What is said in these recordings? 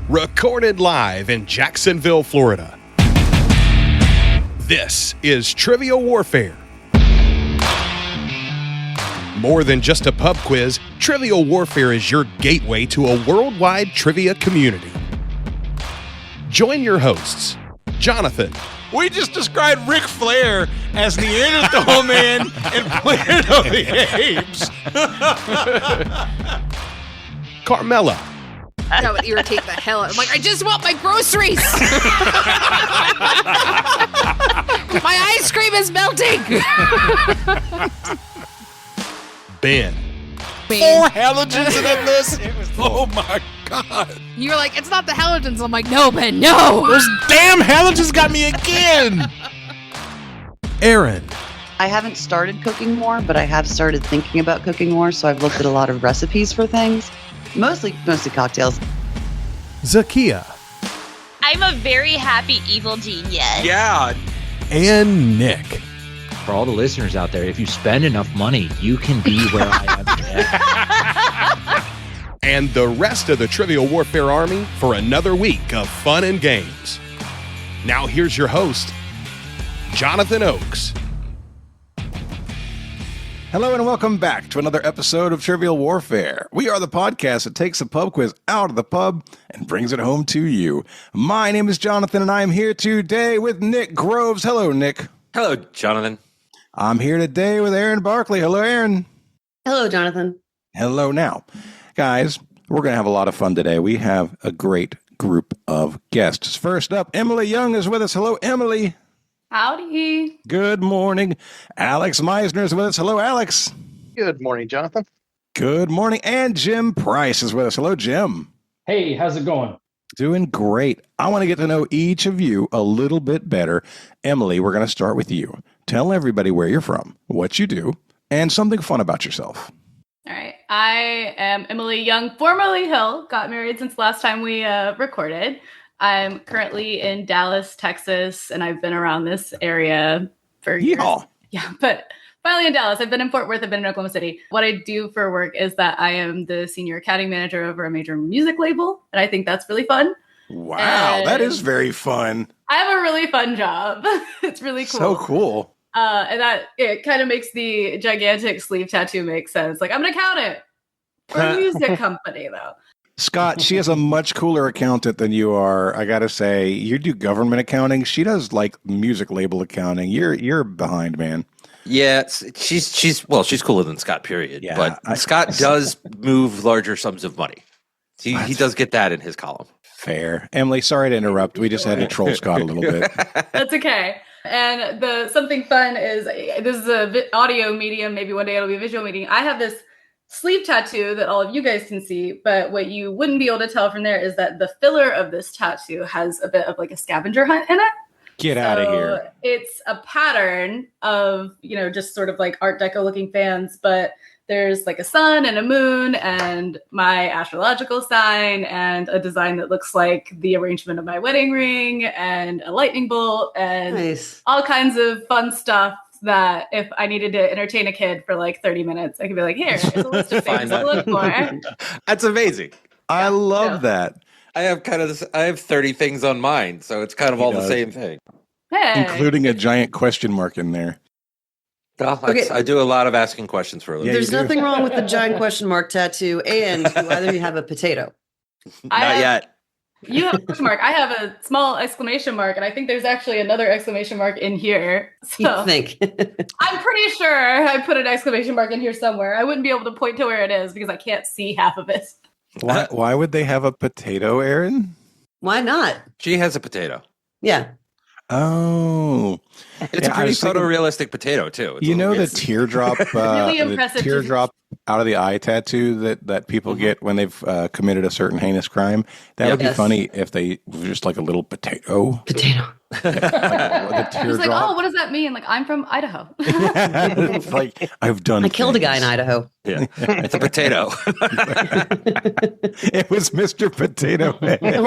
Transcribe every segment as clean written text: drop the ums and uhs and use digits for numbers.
recorded live in Jacksonville, Florida. This is Trivial Warfare. More than just a pub quiz, Trivial Warfare is your gateway to a worldwide trivia community. Join your hosts, Jonathan. We just described Ric Flair as Neanderthal Man and Planet of the Apes. Carmela. That would irritate the hell out. I'm like, I just want my groceries. My ice cream is melting. Ben. 4 halogens in that list. Oh my God. You're like, it's not the halogens. I'm like, no, Ben, no. Those damn halogens got me again. Erin. I haven't started cooking more, but I have started thinking about cooking more, so I've looked at a lot of recipes for things. Mostly cocktails. Zakia. I'm a very happy evil genius. Yeah. And Nick. For all the listeners out there, if you spend enough money, you can be where I am today. And the rest of the Trivial Warfare Army for another week of fun and games. Now here's your host, Jonathan Oakes. Hello and welcome back to another episode of Trivial Warfare. We are the podcast that takes the pub quiz out of the pub and brings it home to you. My name is Jonathan and I am here today with Nick Groves. Hello, Nick. Hello, Jonathan. I'm here today with Erin Barkley. Hello, Erin. Hello, Jonathan. Hello now. Guys, we're going to have a lot of fun today. We have a great group of guests. First up, Emily Young is with us. Hello, Emily. Howdy. Good morning. Alex Misner is with us. Hello, Alex. Good morning, Jonathan. Good morning. And Jim Price is with us. Hello, Jim. Hey, how's it going? Doing great. I want to get to know each of you a little bit better. Emily, we're going to start with you. Tell everybody where you're from, what you do, and something fun about yourself. All right. I am Emily Young, formerly Hill. Got married since last time we recorded. I'm currently in Dallas, Texas, and I've been around this area for years. Yeah, but finally in Dallas. I've been in Fort Worth. I've been in Oklahoma City. What I do for work is that I am the senior accounting manager over a major music label, and I think that's really fun. Wow, that is very fun. I have a really fun job. It's really cool. So cool. And that it kind of makes the gigantic sleeve tattoo make sense. Like, I'm an accountant for a music company, though. Scott, she is a much cooler accountant than you are. I got to say, you do government accounting. She does like music label accounting. You're behind, man. Yeah, she's cooler than Scott, period. Yeah, but Scott does move larger sums of money. He does get that in his column. Fair. Emily, sorry to interrupt. We just had to troll Scott a little bit. That's okay. And something fun is, this is a audio medium. Maybe one day it'll be a visual medium. I have this sleeve tattoo that all of you guys can see, but what you wouldn't be able to tell from there is that the filler of this tattoo has a bit of like a scavenger hunt in it. Get out of here. It's a pattern of, just sort of like Art Deco looking fans, but there's like a sun and a moon and my astrological sign and a design that looks like the arrangement of my wedding ring and a lightning bolt and all kinds of fun stuff that if I needed to entertain a kid for like 30 minutes, I could be like, here, here's a list of things to look for. That's amazing. I love that. I have I have 30 things on mine, so it's kind of all the same thing. Hey. Including a giant question mark in there. Well, I do a lot of asking questions for a living. There's nothing wrong with the giant question mark tattoo, and do either of you have a potato? Not yet. You have a question mark. I have a small exclamation mark, and I think there's actually another exclamation mark in here. So You think? I'm pretty sure I put an exclamation mark in here somewhere. I wouldn't be able to point to where it is because I can't see half of it. Why would they have a potato, Erin? Why not? She has a potato. Yeah. Oh. It's a pretty photorealistic potato, too. The teardrop, really impressive. the teardrop out of the eye tattoo that people get when they've committed a certain heinous crime. That would be funny if they were just like a little potato. I was like, oh, what does that mean? Like, I'm from Idaho. It's like, I killed a guy in Idaho. Yeah, it's a potato. It was Mr. Potato Head.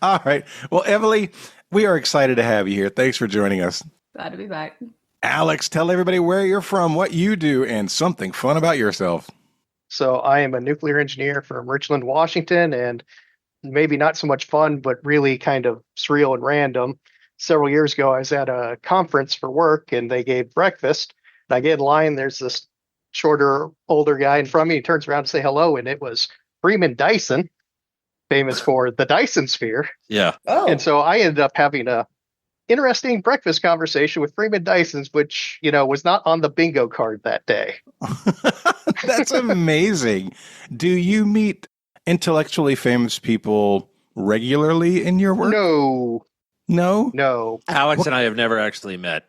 All right. Well, Emily, we are excited to have you here. Thanks for joining us. Glad to be back. Alex, tell everybody where you're from, what you do, and something fun about yourself. So I am a nuclear engineer from Richland, Washington, and maybe not so much fun, but really kind of surreal and random. Several years ago, I was at a conference for work, and they gave breakfast. And I get in line. There's this shorter, older guy in front of me. He turns around to say hello, and it was Freeman Dyson, famous for the Dyson Sphere. Yeah. And so I ended up having a interesting breakfast conversation with Freeman Dyson's, which, was not on the bingo card that day. That's amazing. Do you meet intellectually famous people regularly in your work? No. Alex and I have never actually met.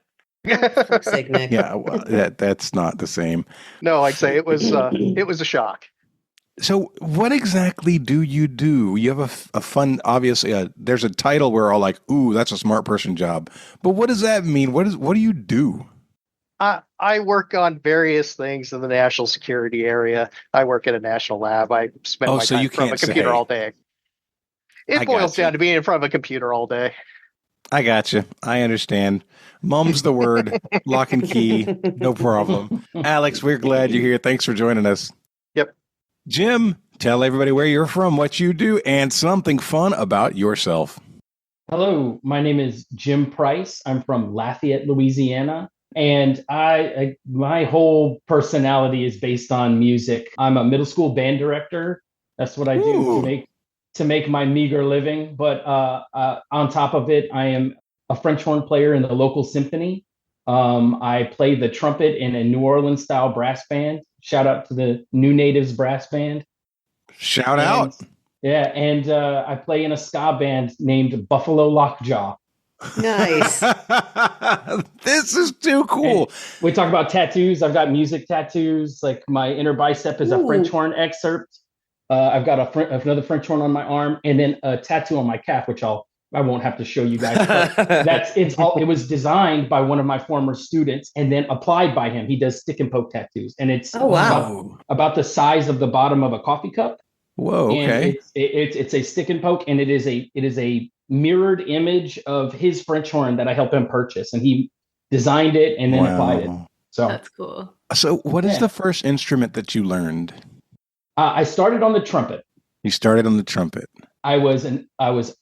For sake, Nick. Yeah, well, that's not the same. No, I'd say it was a shock. So what exactly do? You have a fun, obviously, there's a title where all like, ooh, that's a smart person job. But what does that mean? What do you do? I work on various things in the national security area. I work at a national lab. I spend my time in front of a computer all day. It boils down to being in front of a computer all day. I got you. I understand. Mum's the word. Lock and key. No problem. Alex, we're glad you're here. Thanks for joining us. Yep. Jim, tell everybody where you're from, what you do, and something fun about yourself. Hello, my name is Jim Price. I'm from Lafayette, Louisiana. And my whole personality is based on music. I'm a middle school band director. That's what I do to make my meager living. But on top of it, I am a French horn player in the local symphony. I play the trumpet in a New Orleans style brass band. Shout out to the New Natives Brass Band. Shout out. Yeah, and I play in a ska band named Buffalo Lockjaw. Nice. This is too cool. And we talk about tattoos. I've got music tattoos. Like my inner bicep is a French horn excerpt. I've got another French horn on my arm, and then a tattoo on my calf, which I won't have to show you guys. It was designed by one of my former students and then applied by him. He does stick and poke tattoos, and it's about the size of the bottom of a coffee cup. Whoa, okay. And it's a stick and poke, and it is a mirrored image of his French horn that I helped him purchase, and he designed it and then applied it. So that's cool. So what is the first instrument that you learned? I started on the trumpet. You started on the trumpet. I was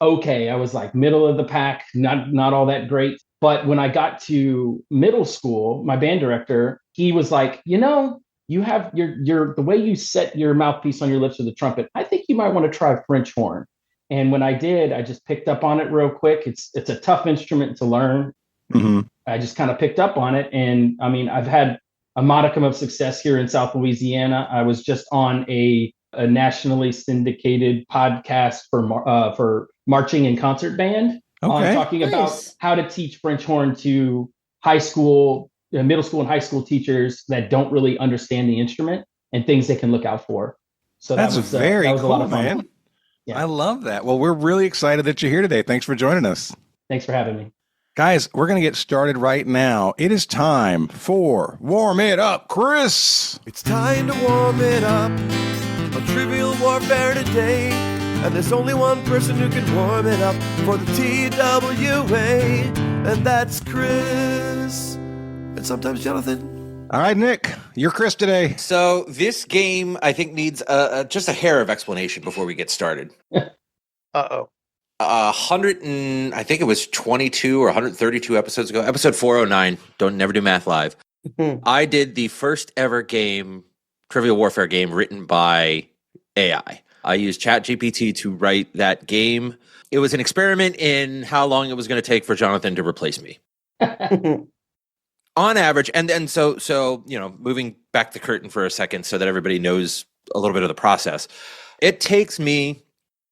okay. I was like middle of the pack, not all that great. But when I got to middle school, my band director, he was like, you have your the way you set your mouthpiece on your lips with the trumpet. I think you might want to try French horn. And when I did, I just picked up on it real quick. It's a tough instrument to learn. Mm-hmm. I just kind of picked up on it. And I mean, I've had a modicum of success here in South Louisiana. I was just on a nationally syndicated podcast for marching and concert band. Talking about how to teach French horn to high school, middle school and high school teachers that don't really understand the instrument and things they can look out for. So that's very cool, a lot of fun. Man. Yeah. I love that. Well, we're really excited that you're here today. Thanks for joining us. Thanks for having me. Guys, we're going to get started right now. It is time for Warm It Up, Chris. It's time to warm it up on Trivial Warfare today. And there's only one person who can warm it up for the TWA, and that's Chris. And sometimes Jonathan. All right, Nick, you're Chris today. So this game, I think, needs just a hair of explanation before we get started. Uh-oh. I think it was 22 or 132 episodes ago, episode 409, never do math live. I did the first ever game, Trivial Warfare game, written by AI. I used ChatGPT to write that game. It was an experiment in how long it was going to take for Jonathan to replace me. On average, and so moving back the curtain for a second so that everybody knows a little bit of the process. It takes me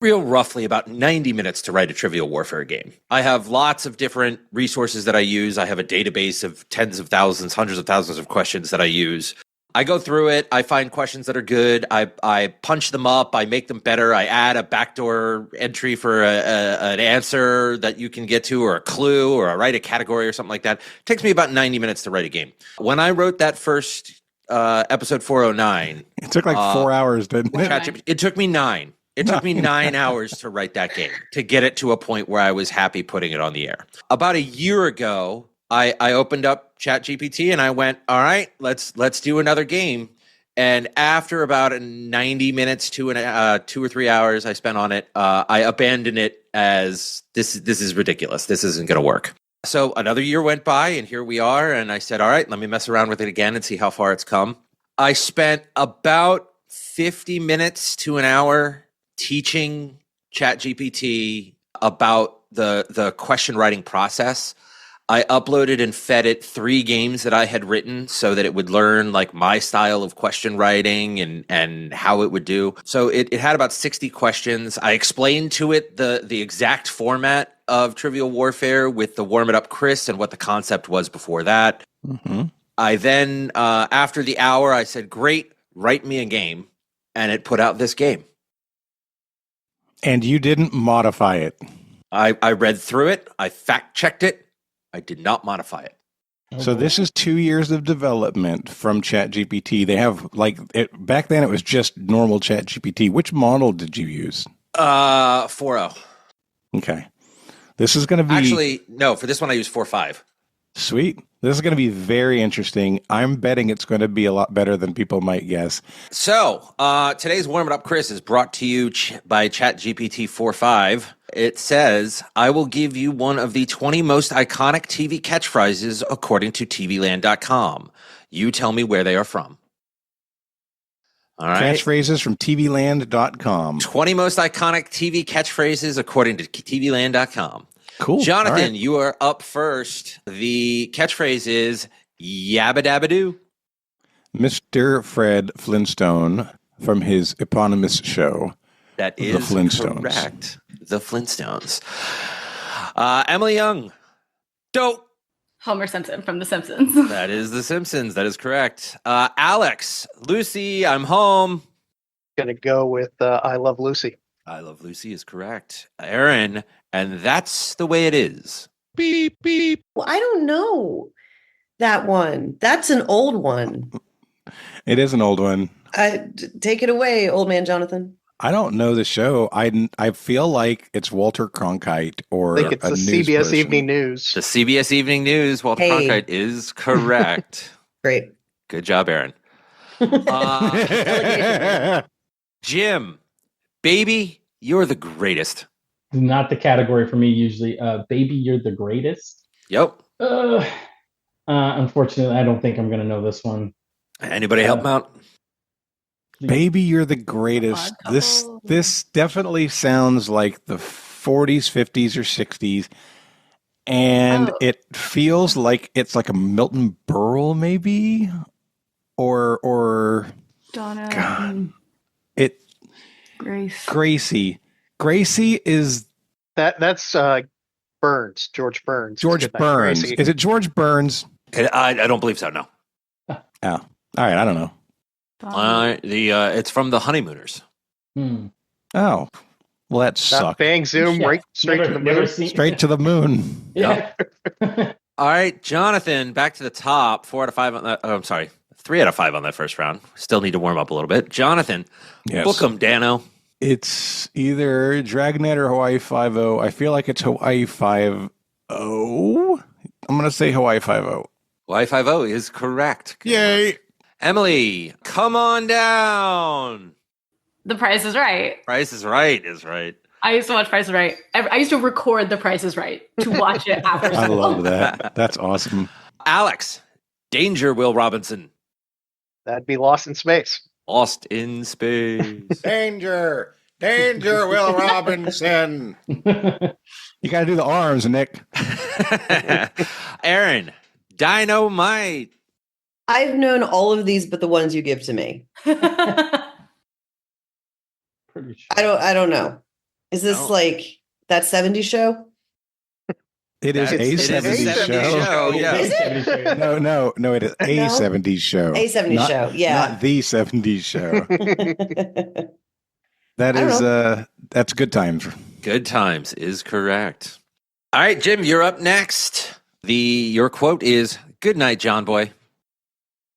real roughly about 90 minutes to write a Trivial Warfare game. I have lots of different resources that I use. I have a database of tens of thousands, hundreds of thousands of questions that I use. I go through it. I find questions that are good. I punch them up. I make them better. I add a backdoor entry for an answer that you can get to, or a clue, or I write a category or something like that. It takes me about 90 minutes to write a game. When I wrote that first episode 409, it took like 4 hours, didn't it? It took me 9. It took me 9 hours to write that game, to get it to a point where I was happy putting it on the air. About a year ago, I opened up ChatGPT and I went, all right, let's do another game. And after about 90 minutes to 2 or 3 hours I spent on it, I abandoned it as this is ridiculous. This isn't going to work. So another year went by, and here we are. And I said, all right, let me mess around with it again and see how far it's come. I spent about 50 minutes to an hour teaching ChatGPT about the question writing process. I uploaded and fed it 3 games that I had written so that it would learn like my style of question writing and how it would do. So it had about 60 questions. I explained to it the exact format of Trivial Warfare with the Warm It Up Chris and what the concept was before that. Mm-hmm. I then, after the hour, I said, great, write me a game. And it put out this game. And you didn't modify it. I read through it. I fact-checked it. I did not modify it. So this is 2 years of development from ChatGPT. They have back then it was just normal ChatGPT. Which model did you use? 4.0. Okay. This is going to be... Actually, no, for this one I used 4.5. Sweet. This is going to be very interesting. I'm betting it's going to be a lot better than people might guess. So, today's Warm It Up Chris is brought to you by ChatGPT 4.5. It says, I will give you one of the 20 most iconic TV catchphrases according to tvland.com. You tell me where they are from. All right. Catchphrases from tvland.com. 20 most iconic TV catchphrases according to tvland.com. Cool. Jonathan, right. you are up first. The catchphrase is yabba dabba doo. Mr. Fred Flintstone from his eponymous show. That is The Flintstones. correct. The Flintstones. Emily Young. Dope. Homer Simpson from The Simpsons. That is The Simpsons. That is correct. Alex. Lucy, I'm home. Gonna go with I Love Lucy. I Love Lucy is correct. Erin, and that's the way it is. Beep, beep. Well, I don't know that one. That's an old one. It is an old one. Take it away, old man Jonathan. I don't know the show. I feel like it's Walter Cronkite or I think it's a the news CBS person. Evening News. The CBS Evening News, Walter Cronkite is correct. Great. Good job, Erin. Jim, baby, you're the greatest. Not the category for me usually. Baby, you're the greatest. Yep. Unfortunately, I don't think I'm going to know this one. Anybody help him out? Baby, you're the greatest. This definitely sounds like the 40s, 50s, or 60s. And it feels like it's like a Milton Berle, maybe? Or Donna. God, Grace. Gracie. Gracie is... That's Burns, George Burns. George Burns. Gracie. Is it George Burns? I don't believe so, no. Oh, all right. I don't know. It's from The Honeymooners. Oh, well, that sucked. Bang, zoom, right straight to the moon. Straight to the moon. Yeah. All right, Jonathan, back to the top. 4 out of 5 on that. Oh, I'm sorry. 3 out of 5 on that first round. Still need to warm up a little bit. Jonathan, book 'em, Dano. It's either Dragnet or Hawaii 5-0. I feel like it's Hawaii 5-0. I'm going to say Hawaii 5-0. Hawaii 5-0 is correct. Yay. Emily, come on down. The Price is Right. Price is Right is right. I used to watch Price is Right. I used to record The Price is Right to watch it after school. I love that. That's awesome. Alex, Danger, Will Robinson. That'd be Lost in Space. Lost in Space. Danger, Will Robinson. You got to do the arms, Nick. Erin, Dynamite. I've known all of these, but the ones you give to me. Pretty sure. I don't know. Is this like that 70s show? It is a 70s show. Yeah. Is it? No, it is a 70s show. A 70s show, yeah. Not the 70s show. That's Good Times. Good Times is correct. All right, Jim, you're up next. Your quote is, "Good night, John Boy."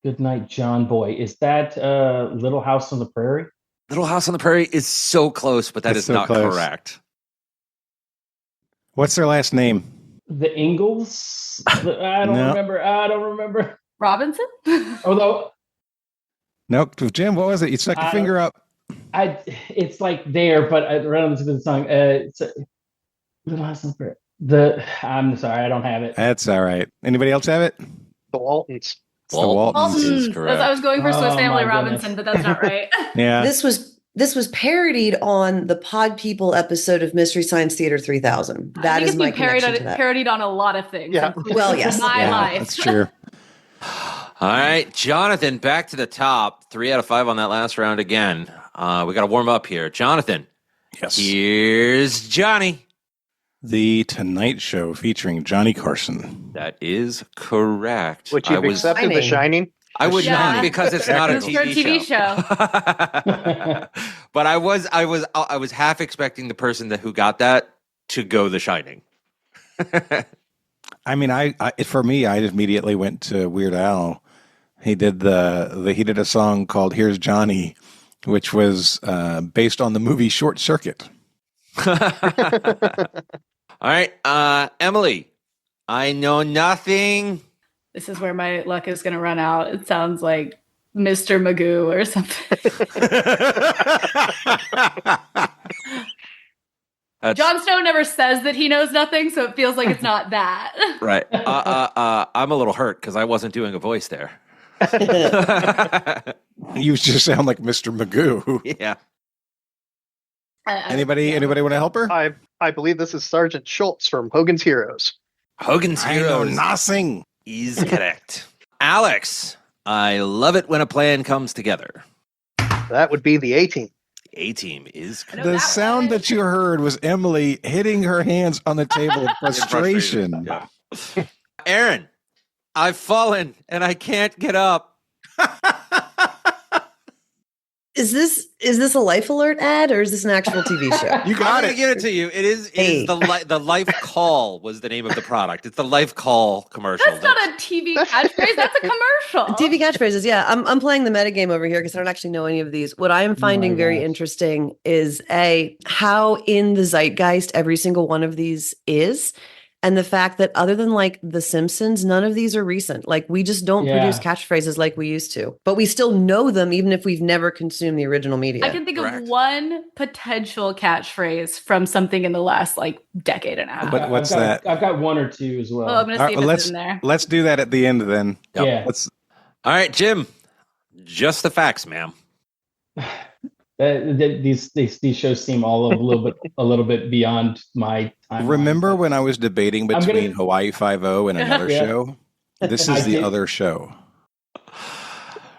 Good night, John Boy. Is that Little House on the Prairie? Little House on the Prairie is so close, but that is not correct. What's their last name? The Ingalls? I don't remember. Robinson? Although Nope. Jim, what was it? You stuck your finger up. It's like there, but right on the song. I'm sorry, I don't have it. That's all right. Anybody else have it? The Waltons. It's the Waltons. Is correct. I was going for Swiss Oh, Family my Robinson, but that's not right. Yeah. This was parodied on the Pod People episode of Mystery Science Theater 3000. That is my connection to that. Parodied on a lot of things. Yeah. Well, yes. My life. That's true. All right, Jonathan, back to the top. 3 out of 5 on that last round again. We got to warm up here. Jonathan. Yes. Here's Johnny. The Tonight Show featuring Johnny Carson. That is correct. Which you've accepted The Shining? I would not, because it's not a TV show. But I was half expecting the person who got that to go The Shining. I mean, for me, I immediately went to Weird Al. He did he did a song called "Here's Johnny," which was based on the movie Short Circuit. All right, Emily, I know nothing. This is where my luck is going to run out. It sounds like Mr. Magoo or something. Jon Snow never says that he knows nothing, so it feels like it's not that. Right. I'm a little hurt because I wasn't doing a voice there. You just sound like Mr. Magoo. Yeah. Anybody want to help her? I believe this is Sergeant Schultz from Hogan's Heroes. Hogan's Heroes. I know nothing. Is correct. Alex, I love it when a plan comes together. That would be the A-Team. A-Team is correct. The sound that you heard was Emily hitting her hands on the table in frustration. Yeah. Erin, I've fallen and I can't get up. Is this a Life Alert ad or is this an actual TV show? You got I'm gonna give it to you. It is the Life Call was the name of the product. It's the Life Call commercial. That's not a TV catchphrase. That's a commercial. TV catchphrases, yeah. I'm playing the metagame over here because I don't actually know any of these. What I am finding very interesting is how in the zeitgeist every single one of these is. And the fact that other than like The Simpsons, none of these are recent. Like we just don't produce catchphrases like we used to. But we still know them even if we've never consumed the original media. I can think of one potential catchphrase from something in the last like decade and a half. But what's that? I've got one or two as well. Oh, I'm going to see if it's in there. Let's do that at the end then. Yep. Yeah. All right, Jim. Just the facts, ma'am. These shows seem all a little bit beyond my time. Remember when I was debating between Hawaii Five-0 and another show? This is the other show.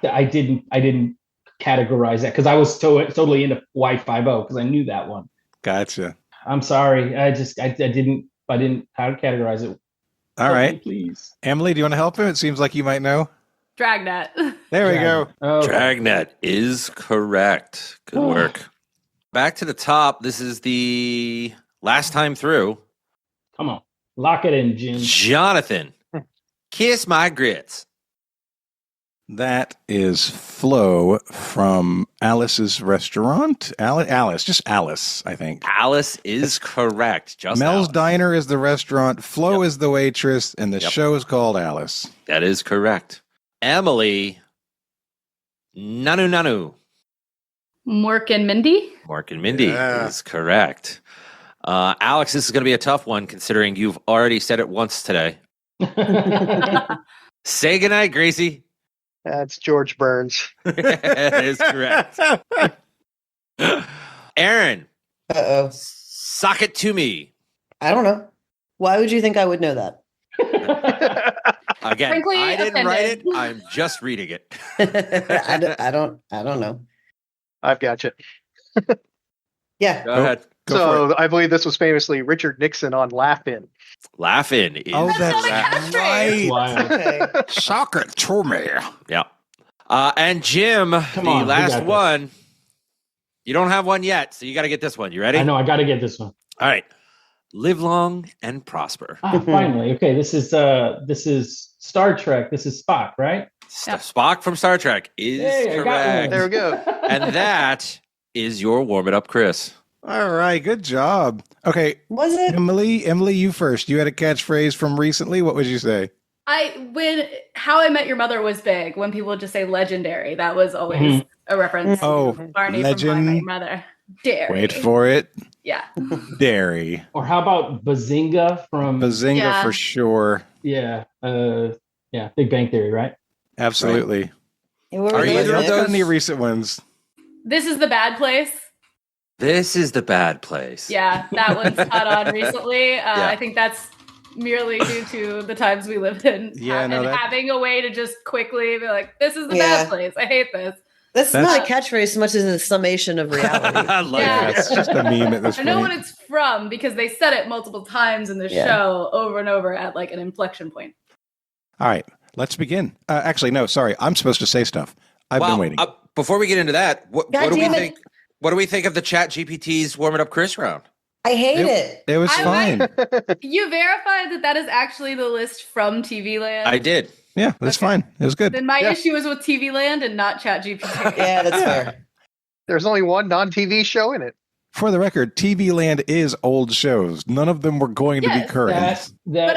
I didn't categorize that because I was totally into Hawaii Five-0 because I knew that one. Gotcha. I'm sorry. I didn't categorize it. All right, please, Emily, do you want to help him? It seems like you might know. Dragnet. There we go. Oh. Dragnet is correct. Good work. Back to the top. This is the last time through. Come on. Lock it in, Jim. Jonathan. Kiss my grits. That is Flo from Alice's restaurant. Alice, just Alice, I think. Alice is correct. Just Mel's Alice. Diner is the restaurant. Flo is the waitress, and the show is called Alice. That is correct. Emily, Nanu. Mork and Mindy? Mork and Mindy is correct. Alex, this is going to be a tough one considering you've already said it once today. Say goodnight, Gracie. That's George Burns. That is correct. Erin. Uh-oh. Sock it to me. I don't know. Why would you think I would know that? Again, Frankly, I didn't write it. offended. I'm just reading it. I don't know. I've got you. Yeah. Go ahead. So I believe this was famously Richard Nixon on Laugh-In. Laugh-In is that's right. Okay. Sock it to me. Yeah. And Jim, Come the on, we last got this. one. You don't have one yet, so you got to get this one. You ready? I know. I got to get this one. All right. Live long and prosper. Finally. Okay. This is Star Trek. This is Spock, right? Spock from Star Trek is Hey, I got correct. one. There we go. And that is your warm it up, Chris. All right, good job. Okay, Was it? Emily, you first. You had a catchphrase from recently. What would you say? When How I Met Your Mother was big, when people would just say legendary, that was always a reference Oh, to Barney legend. from How I Met Your Mother. Dairy. Wait for it. Yeah. Dairy. Or how about Bazinga from Bazinga for sure. Yeah. Big Bang Theory, right? Absolutely. Right. Are either of those any recent ones? This Is the Bad Place. This Is the Bad Place. Yeah, that one's caught on recently. I think that's merely due to the times we lived in. Having a way to just quickly be like, this is the bad place. I hate this. That's not a catchphrase so much as a summation of reality. I love it. It's just a meme at this I point. know what it's from because they said it multiple times in the show over and over at like an inflection point. All right, let's begin. Actually, no, sorry. I'm supposed to say stuff. I've been waiting. Before we get into that, what do we think? What do we think of the Chat GPT's Warm It Up Chris round? I hate it. It was fine. You verified that is actually the list from TV Land? I did. Yeah, that's fine. It was good. Then my issue is with TV Land and not Chat GPT. Yeah, that's fair. There's only one non-TV show in it. For the record, TV Land is old shows. None of them were going to be current. But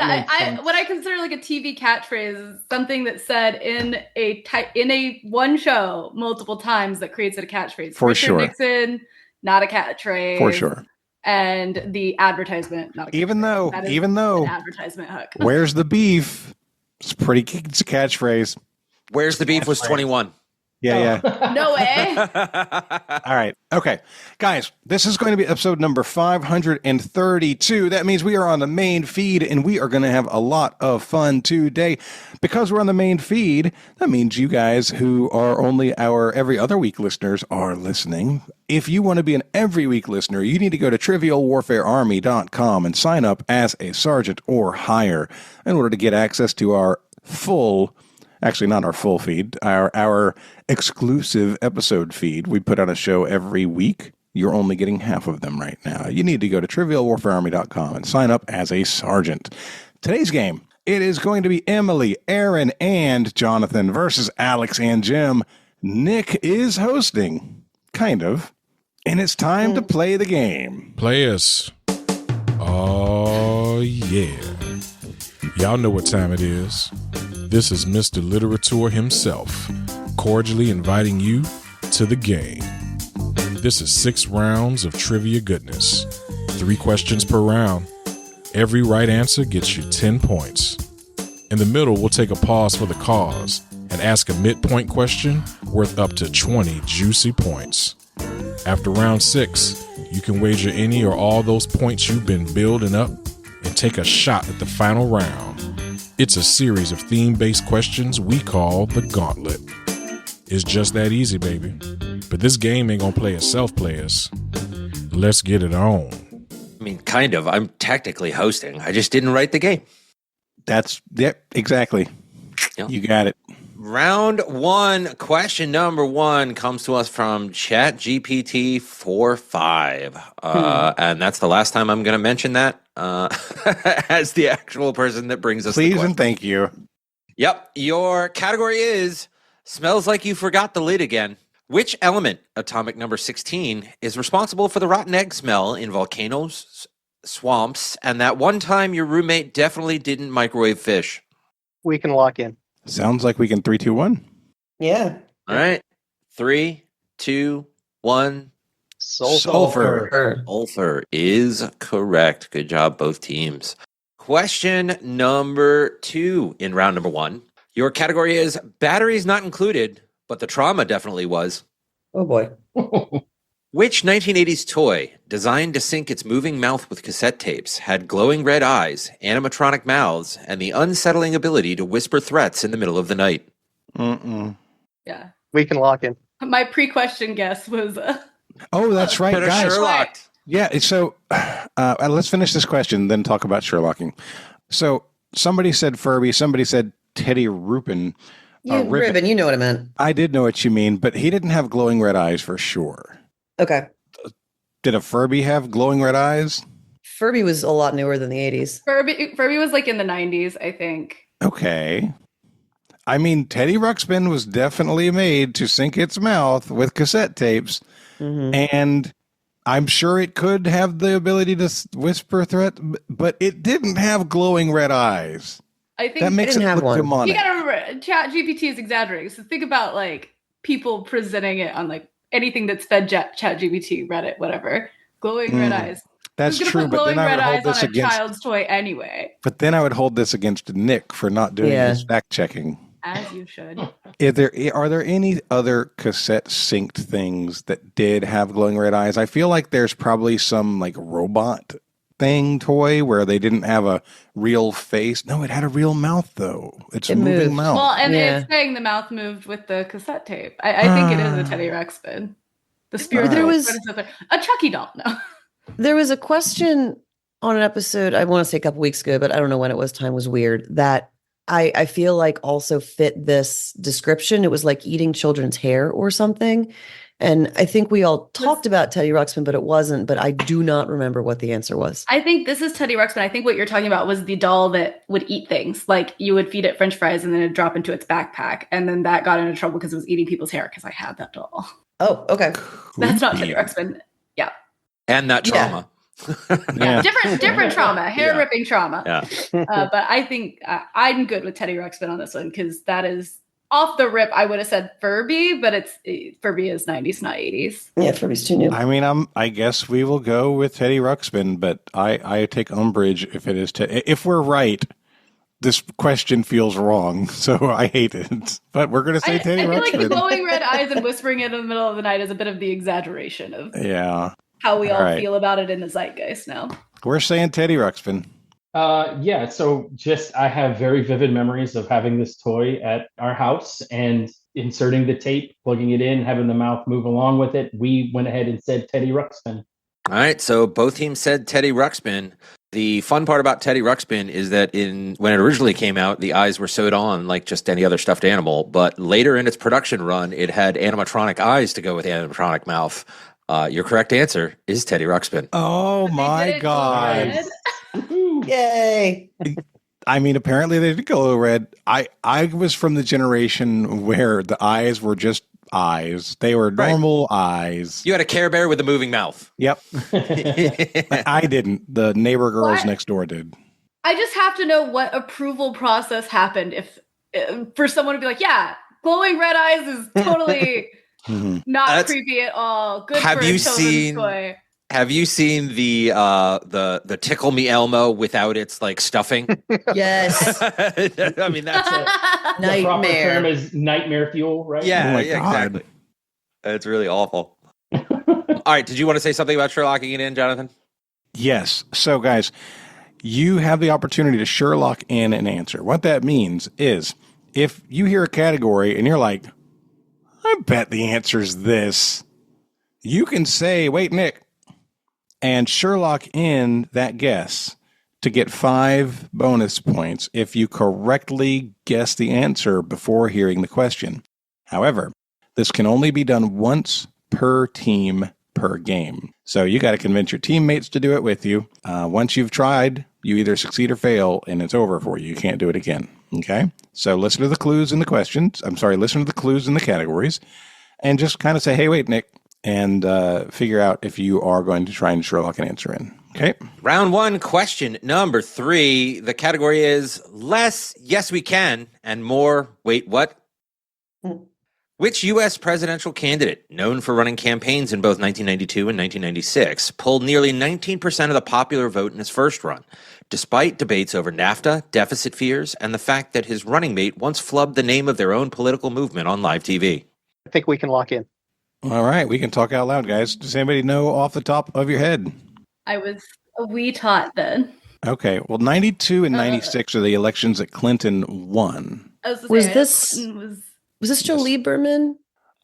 what I consider like a TV catchphrase is something that's said in a one show multiple times that creates it a catchphrase. For Richard sure. Nixon, not a catchphrase. For sure. And the advertisement, not a catchphrase. Even though, an advertisement hook. Where's the beef? It's a catchphrase. Where's the beef was 21. Yeah. No way. All right. Okay. Guys, this is going to be episode number 532. That means we are on the main feed, and we are going to have a lot of fun today. Because we're on the main feed, that means you guys who are only our every other week listeners are listening. If you want to be an every week listener, you need to go to trivialwarfarearmy.com and sign up as a sergeant or higher in order to get access to our full, actually not our full feed, our exclusive episode feed. We put out a show every week. You're only getting half of them right now. You need to go to trivialwarfarearmy.com and sign up as a sergeant. Today's game, it is going to be Emily, Erin, and Jonathan versus Alex and Jim. Nick is hosting, kind of, and it's time to play the game. Players. Oh, yeah. Y'all know what time it is. This is Mr. Literature himself, cordially inviting you to the game. This is 6 rounds of trivia goodness, 3 questions per round. Every right answer gets you 10 points. In the middle, we'll take a pause for the cause and ask a midpoint question worth up to 20 juicy points. After round 6, you can wager any or all those points you've been building up and take a shot at the final round. It's a series of theme-based questions we call the Gauntlet. It's just that easy, baby. But this game ain't gonna play itself, players. Let's get it on. I mean, kind of. I'm technically hosting. I just didn't write the game. Yep, exactly. Yep. You got it. Round 1, question number 1 comes to us from ChatGPT 4.5. And that's the last time I'm going to mention that as the actual person that brings us the Please question. and thank you. Yep. Your category is smells like you forgot the lid again. Which element, atomic number 16, is responsible for the rotten egg smell in volcanoes, swamps, and that one time your roommate definitely didn't microwave fish? We can lock in. Sounds like we can 3, 2, 1. Yeah. All right. 3, 2, 1. Sulfur. Sulfur is correct. Good job, both teams. Question number 2 in round number 1. Your category is batteries not included, but the trauma definitely was. Oh, boy. Which 1980s toy, designed to sync its moving mouth with cassette tapes, had glowing red eyes, animatronic mouths, and the unsettling ability to whisper threats in the middle of the night? Yeah. We can lock in. My pre-question guess was... Oh, that's right, Could have guys. Sherlocked. Yeah, so let's finish this question, then talk about Sherlocking. So somebody said Furby, somebody said Teddy Rupin. Ribbon, you know what I meant. I did know what you mean, but he didn't have glowing red eyes for sure. Okay. Did a Furby have glowing red eyes? Furby was a lot newer than the 80s. Furby was like in the 90s, I think. Okay. I mean, Teddy Ruxpin was definitely made to sync its mouth with cassette tapes, and I'm sure it could have the ability to whisper threat, but it didn't have glowing red eyes. I think That makes it look demonic. You gotta remember, ChatGPT is exaggerating. So think about like people presenting it on like anything that's fed ChatGPT, Reddit, whatever. Glowing red eyes. That's Who's true, put but glowing then I red would hold eyes this on a against. child's toy anyway. But then I would hold this against Nick for not doing his fact checking. As you should. Are there any other cassette synced things that did have glowing red eyes? I feel like there's probably some like robot thing toy where they didn't have a real face. No, it had a real mouth though. It's a moving mouth. Well, and it's saying the mouth moved with the cassette tape. I think it is a Teddy Ruxpin. The spiritual predecessor. A Chucky doll, no. There was a question on an episode, I want to say a couple weeks ago, but I don't know when it was. Time was weird. That I feel like also fit this description. It was like eating children's hair or something. And I think we all talked about Teddy Ruxpin, but it wasn't. But I do not remember what the answer was. I think this is Teddy Ruxpin. I think what you're talking about was the doll that would eat things. Like you would feed it French fries and then it'd drop into its backpack. And then that got into trouble because it was eating people's hair because I had that doll. Oh, okay. That's not Teddy Ruxpin. Yeah. And that trauma. Yeah. Different trauma, hair ripping trauma. Yeah. But I think I'm good with Teddy Ruxpin on this one because that is off the rip. I would have said Furby, but Furby is 90s, not 80s. Yeah, Furby's too new. I mean, I guess we will go with Teddy Ruxpin, but I take umbrage if it is if we're right. This question feels wrong, so I hate it. But we're going to say Teddy Ruxpin. I feel like glowing red eyes and whispering it in the middle of the night is a bit of the exaggeration of how we all feel about it in the zeitgeist now. We're saying Teddy Ruxpin. Yeah, so I have very vivid memories of having this toy at our house and inserting the tape, plugging it in, having the mouth move along with it. We went ahead and said Teddy Ruxpin. All right, so both teams said Teddy Ruxpin. The fun part about Teddy Ruxpin is that when it originally came out, the eyes were sewed on like just any other stuffed animal. But later in its production run, it had animatronic eyes to go with animatronic mouth. Your correct answer is Teddy Ruxpin. Oh my God. Yay. I mean, apparently they did glow red. I was from the generation where the eyes were just eyes. They were normal eyes. You had a Care Bear with a moving mouth. Yep. I didn't. The neighbor girls next door did. I just have to know what approval process happened if for someone to be like, yeah, glowing red eyes is totally not creepy at all. Good for a children's toy. Have you seen the Tickle Me Elmo without its like stuffing? Yes. I mean that's nightmare. The proper term is nightmare fuel, right? Yeah, exactly. It's really awful. All right, did you want to say something about Sherlocking it in, Jonathan? Yes. So guys, you have the opportunity to Sherlock in an answer. What that means is if you hear a category and you're like, I bet the answer is this, you can say, wait, Nick, and Sherlock in that guess to get 5 bonus points if you correctly guess the answer before hearing the question. However, this can only be done once per team per game. So you got to convince your teammates to do it with you. Once you've tried, you either succeed or fail, and it's over for you. You can't do it again. Okay? So listen to the clues in the questions. Listen to the clues in the categories, and just kind of say, hey, wait, Nick, and figure out if you are going to try and Sherlock an answer in. Okay? Round 1, question number 3. The category is less, yes, we can, and more, wait, what? Which U.S. presidential candidate, known for running campaigns in both 1992 and 1996, pulled nearly 19% of the popular vote in his first run, despite debates over NAFTA, deficit fears, and the fact that his running mate once flubbed the name of their own political movement on live TV? I think we can lock in. All right, we can talk out loud, guys. Does anybody know off the top of your head? I was a wee tot then. Okay, well, 92 and 96 are the elections that Clinton won. Was this Joe Lieberman?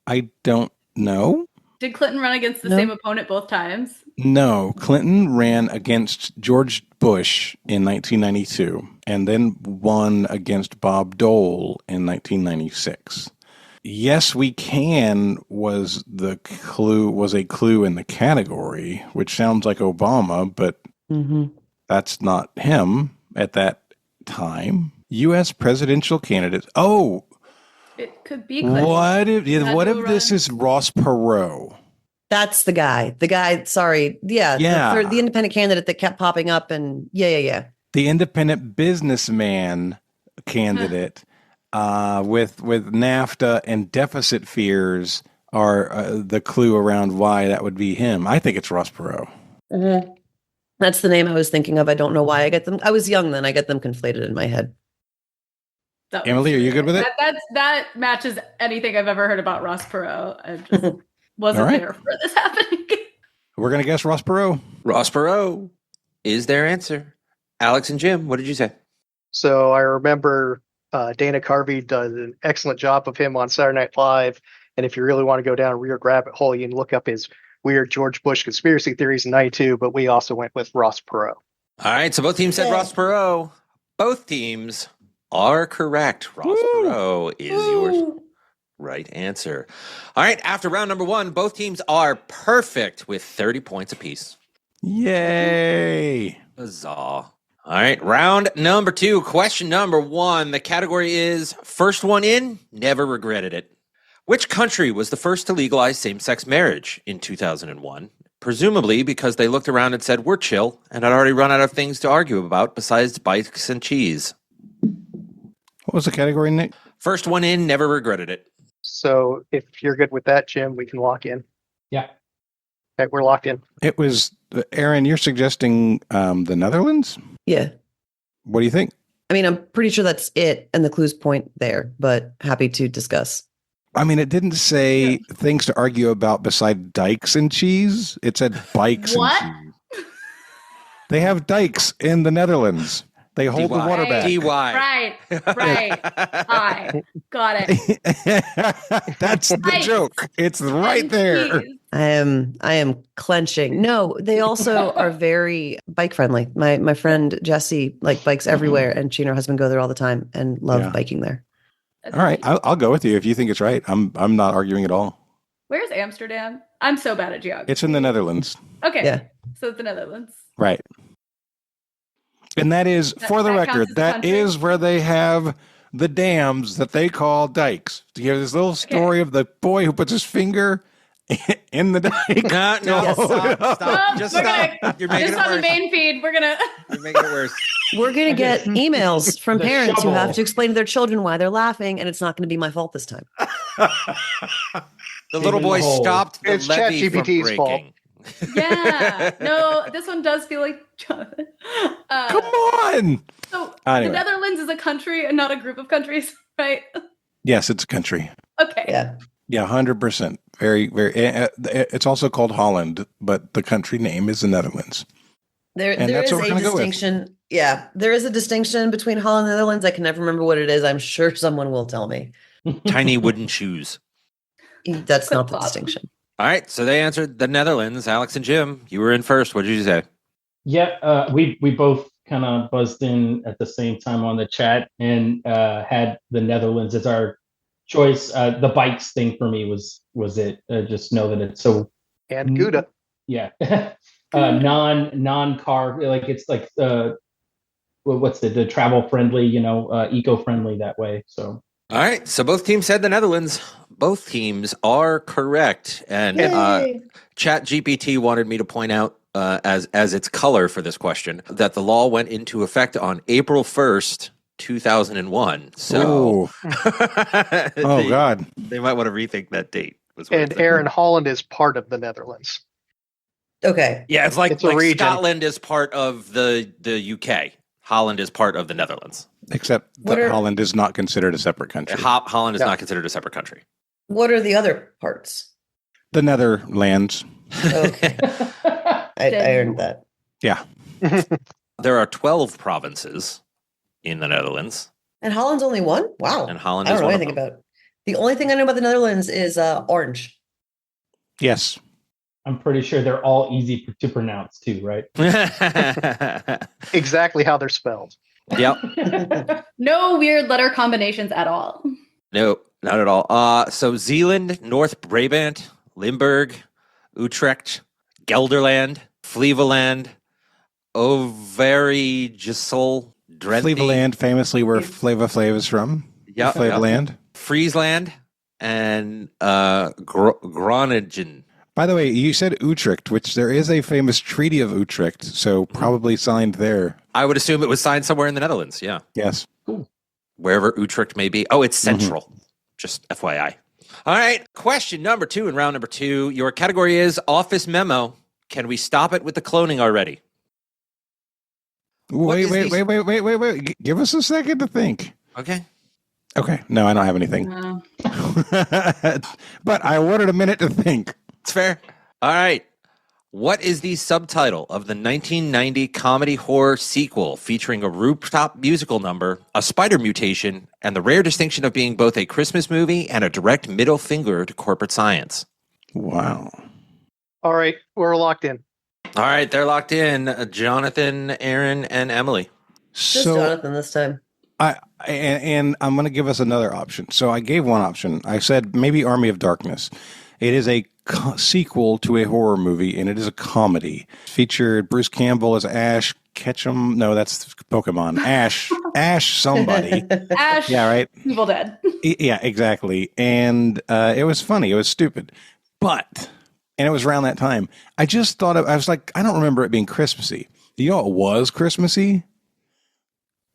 I don't know. Did Clinton run against the same opponent both times? No, Clinton ran against George Bush in 1992 and then won against Bob Dole in 1996. Yes, we can was a clue in the category, which sounds like Obama, but that's not him at that time. U.S. presidential candidates. Oh, it could be Clinton. What if this is Ross Perot? That's the guy. The guy, sorry. Yeah. The independent candidate that kept popping up and yeah. The independent businessman candidate with NAFTA, and deficit fears are the clue around why that would be him. I think it's Ross Perot. Mm-hmm. That's the name I was thinking of. I don't know why I get them. I was young then. I get them conflated in my head. Emily, are you good with it? That matches anything I've ever heard about Ross Perot. I just wasn't there for this happening. We're going to guess Ross Perot. Ross Perot is their answer. Alex and Jim, what did you say? So I remember Dana Carvey does an excellent job of him on Saturday Night Live. And if you really want to go down a weird rabbit hole, you can look up his weird George Bush conspiracy theories in 92, but we also went with Ross Perot. All right, so both teams said Ross Perot. Both teams are correct. Ross Perot is your right answer. All right, after round number 1, both teams are perfect with 30 points apiece. Yay! Huzzah. All right, round number 2, question number 1. The category is first one in, never regretted it. Which country was the first to legalize same-sex marriage in 2001? Presumably because they looked around and said, we're chill, and had already run out of things to argue about besides bikes and cheese. What was the category, Nick? First one in, never regretted it. So if you're good with that, Jim, we can lock in. Yeah. Okay, we're locked in. It was, Erin, you're suggesting the Netherlands? Yeah. What do you think? I mean, I'm pretty sure that's it, and the clues point there, but happy to discuss. I mean, it didn't say things to argue about beside dikes and cheese. It said bikes and cheese. They have dikes in the Netherlands. They hold the water back. Right. I got it. That's the joke. It's right there. I am clenching. No, they also are very bike friendly. My friend Jessie bikes everywhere, and she and her husband go there all the time and love biking there. All right, I'll go with you if you think it's right. I'm not arguing at all. Where's Amsterdam? I'm so bad at geography. It's in the Netherlands. Okay. Yeah. So it's the Netherlands. Right. And that is, for the record, that is where they have the dams that they call dikes. Do you hear this little story of the boy who puts his finger in the dike? No, stop. Just stop. You're making Just it on the worse. main feed, You're making it worse. We're going to get emails from The parents who shovel. have to explain to their children why they're laughing, and it's not going to be my fault this time. The little boy stopped the It's levee from ChatGPT's fault. breaking. Yeah. No, this one does feel like Jonathan. Come on. So Anyway. the Netherlands is a country and not a group of countries, right? Yes, it's a country. Okay. Yeah. Yeah, 100%. Very, very. It's also called Holland, but the country name is the Netherlands. There And is that's what we're a gonna go with. distinction. Yeah, there is a distinction between Holland and the Netherlands. I can never remember what it is. I'm sure someone will tell me. Tiny wooden shoes. That's not the distinction. All right, so they answered the Netherlands. Alex and Jim, you were in first. What did you say? Yeah, we both kind of buzzed in at the same time on the chat and had the Netherlands as our choice. The bikes thing for me was it. Just know that it's so And Gouda. yeah, non car, like it's like what's the travel friendly, eco friendly that way. So All right, so both teams said the Netherlands. Both teams are correct, and ChatGPT wanted me to point out as its color for this question that the law went into effect on April 1st, 2001. So, God, they might want to rethink that date. And Erin, Holland is part of the Netherlands. Okay. Yeah, it's like a region. Scotland is part of the UK. Holland is part of the Netherlands. Except that Holland is not considered a separate country. Holland is not considered a separate country. What are the other parts? The Netherlands. Okay. I earned that. Yeah. There are 12 provinces in the Netherlands. And Holland's only one? Wow. And Holland I is don't know one of anything them. about it. The only thing I know about the Netherlands is orange. Yes. I'm pretty sure they're all easy to pronounce too, right? Exactly how they're spelled. Yep. No weird letter combinations at all. No, not at all. So Zeeland, North Brabant, Limburg, Utrecht, Gelderland, Flevoland, Overijssel, Drenthe. Flevoland, famously where Flava Flav is from. Yeah, Flavoland. Friesland, and Groningen. By the way, you said Utrecht, which there is a famous Treaty of Utrecht, so probably signed there. I would assume it was signed somewhere in the Netherlands. Yeah. Yes. Cool. wherever Utrecht may be. Oh, it's central. Just FYI. All right. Question number 2 in round number 2. Your category is Office Memo. Can we stop it with the cloning already? Wait. Give us a second to think. Okay. No, I don't have anything. No. But I wanted a minute to think. It's fair. All right. What is the subtitle of the 1990 comedy horror sequel featuring a rooftop musical number, a spider mutation, and the rare distinction of being both a Christmas movie and a direct middle finger to corporate science? Wow. All right, we're locked in. All right, they're locked in. Jonathan, Erin, and Emily. Just Jonathan this time. And I'm going to give us another option. So I gave one option. I said maybe Army of Darkness. It is a sequel to a horror movie, and it is a comedy. Featured Bruce Campbell as Ash Ketchum. No, that's Pokemon. Ash somebody. Ash. Yeah, right. Evil Dead. Yeah, exactly. And it was funny. It was stupid. And it was around that time. I just thought, I was like, I don't remember it being Christmassy. You know what was Christmassy?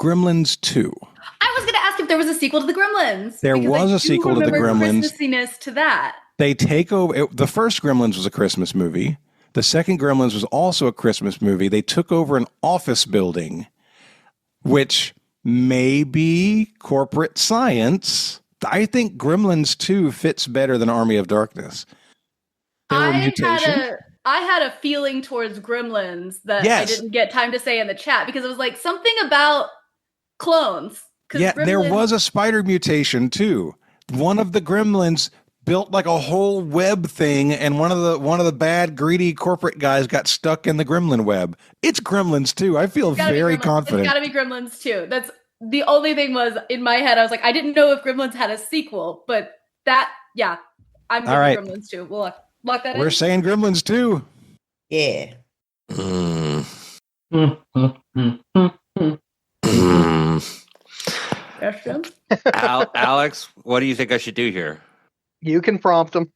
Gremlins 2. I was going to ask if there was a sequel to the Gremlins. There was a sequel to the Gremlins. Christmassiness to that. They take over. The first Gremlins was a Christmas movie. The second Gremlins was also a Christmas movie. They took over an office building, which may be corporate science. I think Gremlins 2 fits better than Army of Darkness. I had a feeling towards Gremlins that I didn't get time to say in the chat because it was like something about clones. Yeah, there was a spider mutation too. One of the Gremlins built like a whole web thing, and one of the bad, greedy corporate guys got stuck in the Gremlin web. It's Gremlins 2. I feel very confident. It's got to be Gremlins 2. That's the only thing was in my head. I was like, I didn't know if Gremlins had a sequel, but I'm going right. Gremlins 2. We'll lock that in. We're saying Gremlins 2. Yeah. Alex, what do you think I should do here? You can prompt them.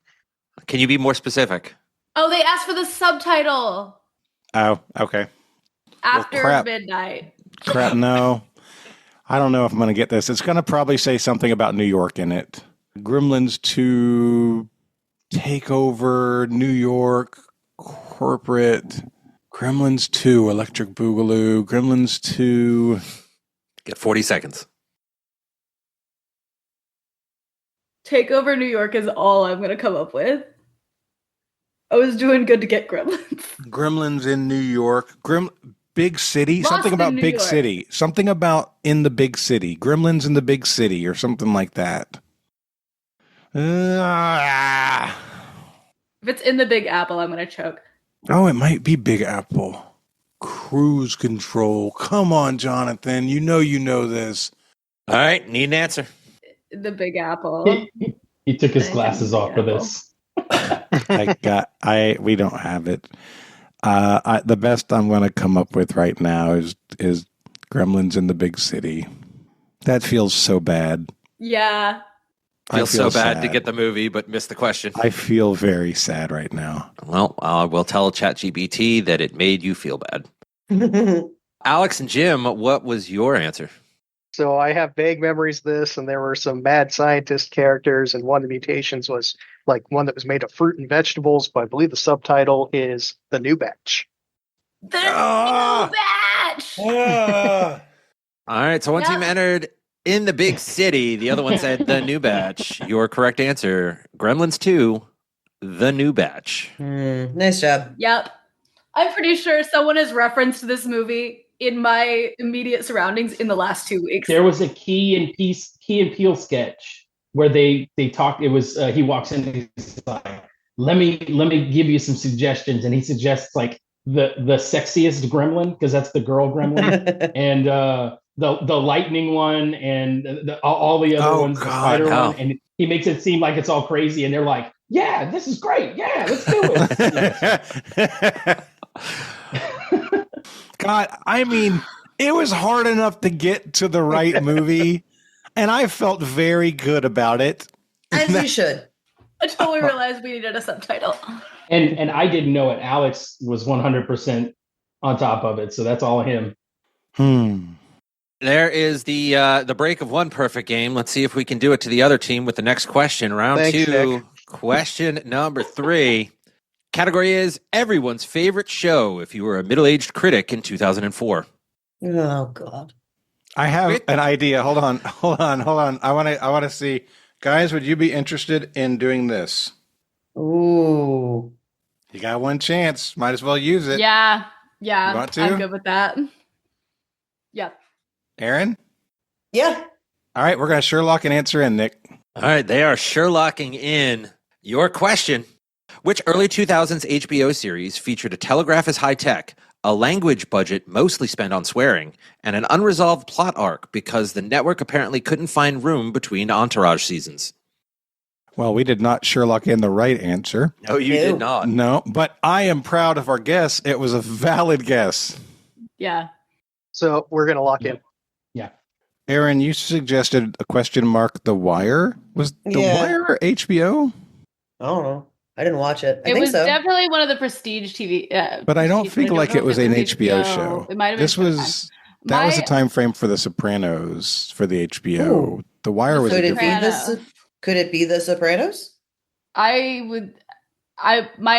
Can you be more specific? Oh, they asked for the subtitle. Oh, okay. After midnight. Crap, no. I don't know if I'm going to get this. It's going to probably say something about New York in it. Gremlins 2 take over New York corporate. Gremlins 2 Electric Boogaloo. Gremlins 2. Get 40 seconds. Take over New York is all I'm going to come up with. I was doing good to get Gremlins. Gremlins in New York. Big city. Boston, something about New big York. city. Something about in the big city. Gremlins in the big city or something like that. If it's in the Big Apple, I'm going to choke. Oh, it might be Big Apple. Cruise control. Come on, Jonathan. You know this. All right, need an answer. The Big Apple. He took his glasses off for this. We don't have it. The best I'm going to come up with right now is Gremlins in the Big City. That feels so bad. Yeah. Feels so bad sad to get the movie, but miss the question. I feel very sad right now. Well, I will tell ChatGPT that it made you feel bad. Alex and Jim, what was your answer? So I have vague memories of this, and there were some mad scientist characters, and one of the mutations was like one that was made of fruit and vegetables, but I believe the subtitle is The New Batch. The New Batch! All right, so one team entered in the big city. The other one said The New Batch. Your correct answer, Gremlins 2, The New Batch. Nice job. Yep. I'm pretty sure someone has referenced this movie in my immediate surroundings in the last 2 weeks. There was a Key and Peele sketch where they talked. It was he walks in and he's like, let me give you some suggestions, and he suggests like the sexiest gremlin because that's the girl gremlin, and the lightning one, and all the other ones, the spider one, and he makes it seem like it's all crazy, and they're like, yeah, this is great, yeah, let's do it. God, I mean, it was hard enough to get to the right movie, and I felt very good about it. As you should. Until we realized we needed a subtitle. And I didn't know it. Alex was 100% on top of it, so that's all him. There is the break of one perfect game. Let's see if we can do it to the other team with the next question. Round Thanks, 2, Nick. question number 3. Category is everyone's favorite show if you were a middle-aged critic in 2004. Oh God. I have an idea. Hold on. I want to see. Guys, would you be interested in doing this? Ooh. You got one chance. Might as well use it. Yeah. You want to? I'm good with that. Yep. Erin? Yeah. All right, we're going to Sherlock an answer in, Nick. All right, they are Sherlocking in your question. Which early 2000s HBO series featured a telegraph as high-tech, a language budget mostly spent on swearing, and an unresolved plot arc because the network apparently couldn't find room between Entourage seasons? Well, we did not Sherlock in the right answer. No, you did not. No, but I am proud of our guess. It was a valid guess. Yeah. So we're going to lock in. Yeah. Erin, you suggested a question mark, The Wire. Was The Wire HBO? I don't know. I didn't watch it. I It think was so. definitely one of the prestige TV. But I don't think like it was an HBO HBO. show. It might have been This was that was a time frame for The Sopranos for the HBO. Ooh. The Wire was Could a it be different. Could it be The Sopranos? My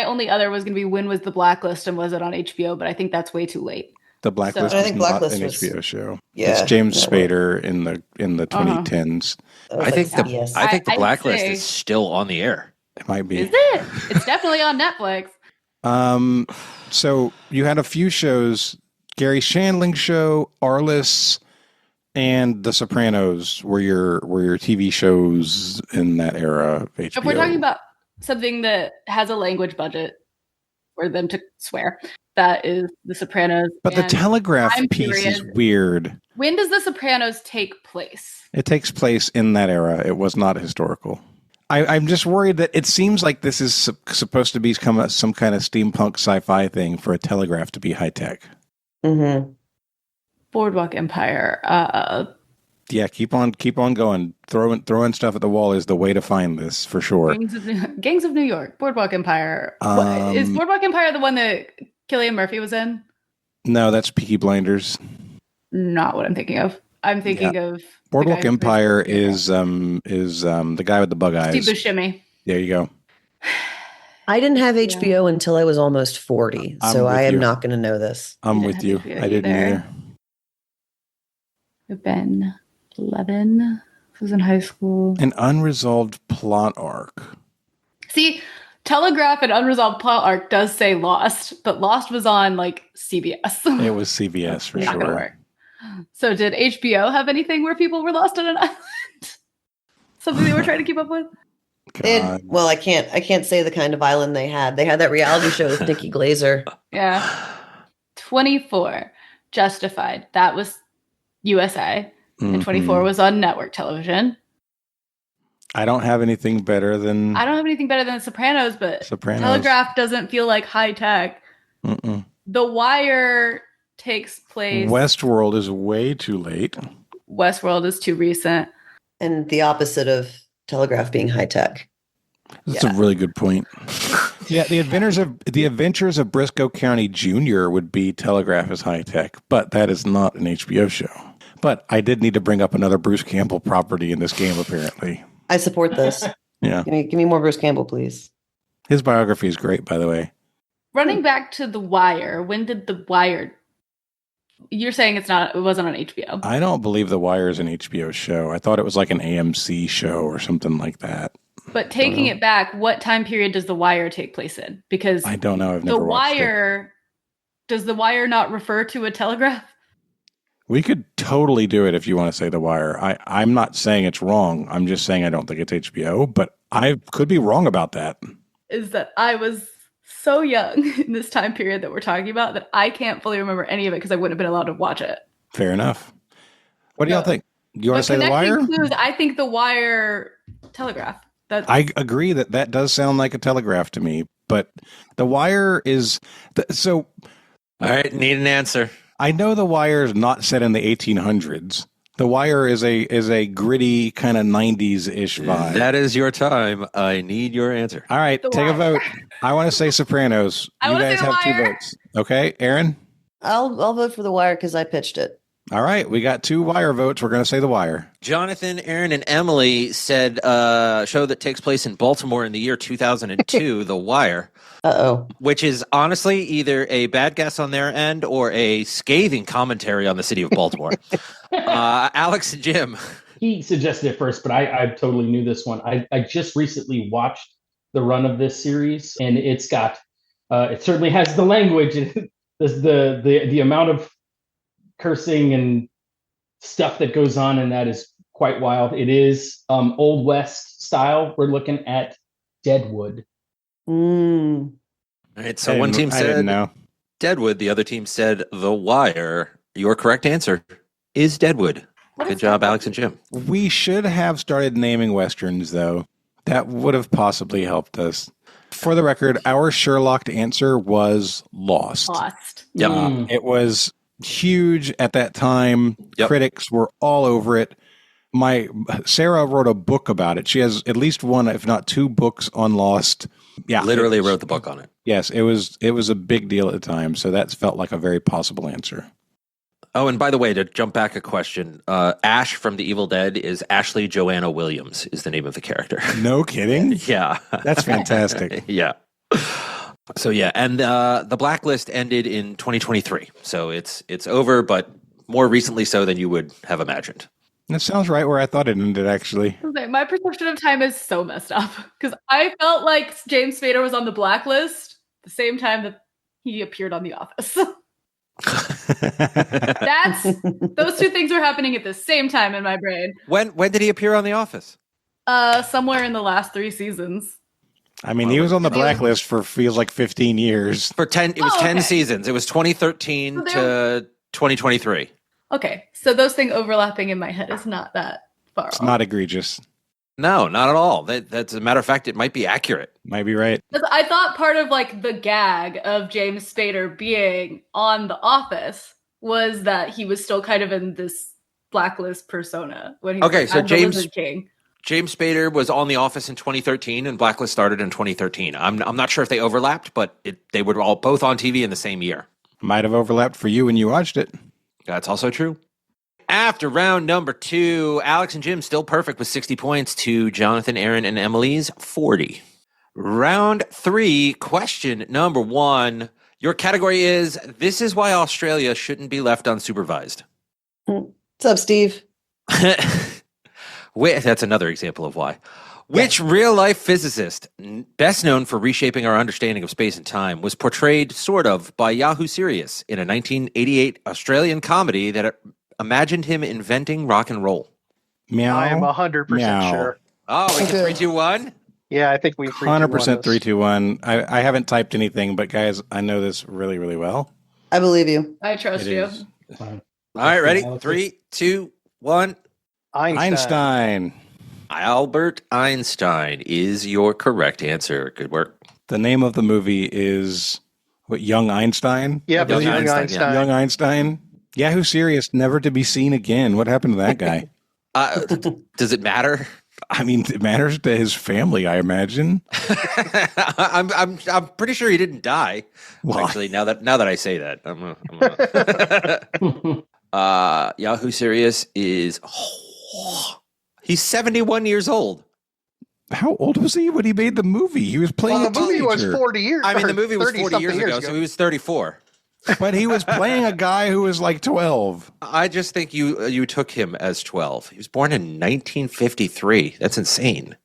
only other was going to be when was The Blacklist and was it on HBO? But I think that's way too late. The Blacklist So- I was think not Blacklist an was- HBO show. Yeah, It's James that one. Spader in the 2010s. I think the I would Blacklist say- is still on the air. It might be. Is it? It's definitely on Netflix. So you had a few shows: Gary Shandling show, Arliss, and The Sopranos were your TV shows in that era of HBO. If we're talking about something that has a language budget for them to swear, that is The Sopranos. But the and telegraph time piece is period. weird. When does The Sopranos take place? It takes place in that era. It was not historical. I'm just worried that it seems like this is supposed to be some kind of steampunk sci-fi thing for a telegraph to be high tech. Mm-hmm. Boardwalk Empire. Yeah, keep on going. Throwing stuff at the wall is the way to find this for sure. Gangs of New York. Boardwalk Empire. Is Boardwalk Empire the one that Cillian Murphy was in? No, that's Peaky Blinders. Not what I'm thinking of. I'm thinking of Boardwalk Empire is the guy with the bug eyes. Steve Buscemi. There you go. I didn't have HBO until I was almost 40, so with I am you. not going to know this. I'm with you. HBO I didn't either. either. I've been 11. I was in high school. An unresolved plot arc. See, Telegraph and Unresolved Plot Arc does say Lost, but Lost was on like CBS. It was CBS for Not gonna sure. work. So did HBO have anything where people were lost on an island? Something they were trying to keep up with? Well, I can't say the kind of island they had. They had that reality show with Nikki Glazer. Yeah. 24. Justified. That was USA. And 24 was on network television. I don't have anything better than I don't have anything better than The Sopranos, but Sopranos. Telegraph doesn't feel like high tech. Mm-mm. The Wire takes place. Westworld is way too late. Westworld is too recent. And the opposite of Telegraph being high tech. That's a really good point. Yeah, the Adventures of Briscoe County Jr. would be Telegraph as high tech, but that is not an HBO show. But I did need to bring up another Bruce Campbell property in this game, apparently. I support this. Yeah. Give me more Bruce Campbell, please. His biography is great, by the way. Running back to The Wire, when did The Wire? You're saying it wasn't on HBO. I don't believe The Wire is an HBO show. I thought it was like an AMC show or something like that. But taking it back, what time period does The Wire take place in? Because I don't know. I've The never watched it. Wire, does The Wire not refer to a telegraph? We could totally do it if you want to say The Wire. I'm not saying it's wrong. I'm just saying I don't think it's HBO, but I could be wrong about that. Is that I was so young in this time period that we're talking about that I can't fully remember any of it because I wouldn't have been allowed to watch it. Fair enough. What do y'all think? You want to say The Wire? Clues, I think The Wire Telegraph. I agree that does sound like a telegraph to me, but The Wire is so. All right, need an answer. I know The Wire is not set in the 1800s. The Wire is a gritty kind of 90s-ish vibe. That is your time. I need your answer. All right, take a vote. I want to say Sopranos. I You wanna guys say The have two Wire. votes. Okay, Erin? I'll vote for The Wire because I pitched it. All right, we got 2 Wire votes. We're going to say The Wire. Jonathan, Erin, and Emily said show that takes place in Baltimore in the year 2002, The Wire. Uh-oh. Which is honestly either a bad guess on their end or a scathing commentary on the city of Baltimore. Alex and Jim. He suggested it first, but I totally knew this one. I just recently watched the run of this series, and it's got it certainly has the language and the amount of cursing and stuff that goes on, and that is quite wild. It is Old West style. We're looking at Deadwood. Mm. All right, so one team said Deadwood, the other team said The Wire. Your correct answer is Deadwood. Good job, Alex and Jim. We should have started naming Westerns, though. That would have possibly helped us. For the record, our Sherlock answer was Lost. Yep. It was huge at that time. Yep. Critics were all over it. Sarah wrote a book about it. She has at least one, if not 2 books on Lost. Yeah, literally wrote the book on it. Yes, it was a big deal at the time, so that felt like a very possible answer. Oh, and by the way, to jump back a question, Ash from The Evil Dead is Ashley Joanna Williams is the name of the character. No kidding? Yeah. That's fantastic. Yeah. So yeah, and the Blacklist ended in 2023. So it's over, but more recently so than you would have imagined. That sounds right where I thought it ended, actually. Okay, my perception of time is so messed up because I felt like James Spader was on the Blacklist the same time that he appeared on The Office. Those 2 things are happening at the same time in my brain. When did he appear on The Office? Somewhere in the last 3 seasons. I mean, he was on the Blacklist for feels like 15 years. For 10, it was 10 seasons. It was 2013 to 2023. Okay, so those things overlapping in my head is not that far off. It's not egregious. No, not at all. That's a matter of fact, it might be accurate. Might be right. I thought part of like the gag of James Spader being on The Office was that he was still kind of in this Blacklist persona when he was so the Lizard King. James Spader was on The Office in 2013, and Blacklist started in 2013. I'm not sure if they overlapped, but they were all both on TV in the same year. Might have overlapped for you when you watched it. That's also true. After round number 2, Alex and Jim still perfect with 60 points to Jonathan, Erin, and Emily's 40. Round 3, question number 1. Your category is, this is why Australia shouldn't be left unsupervised. What's up, Steve? That's another example of why. Which real-life physicist, best known for reshaping our understanding of space and time, was portrayed, sort of, by Yahoo Serious in a 1988 Australian comedy that imagined him inventing rock and roll? Meow. I am 100% sure. Oh, we can 3, 2, 1? Yeah, I think we 100% 3, 2, 1. I haven't typed anything, but guys, I know this really, really well. I believe you. I trust you. All right, ready? 3, 2, 1. Einstein. Albert Einstein is your correct answer. Good work. The name of the movie is Young Einstein? Yeah, Young Einstein. Young Einstein. Yahoo Serious, never to be seen again. What happened to that guy? Does it matter? I mean, it matters to his family, I imagine. I'm pretty sure he didn't die. Well, actually, now that I say that, Yahoo Serious is. He's 71 years old. How old was he when he made the movie? He was playing the movie was 40 years. I mean, the movie was 40 years ago, so he was 34. But he was playing a guy who was like 12. I just think you took him as 12. He was born in 1953. That's insane.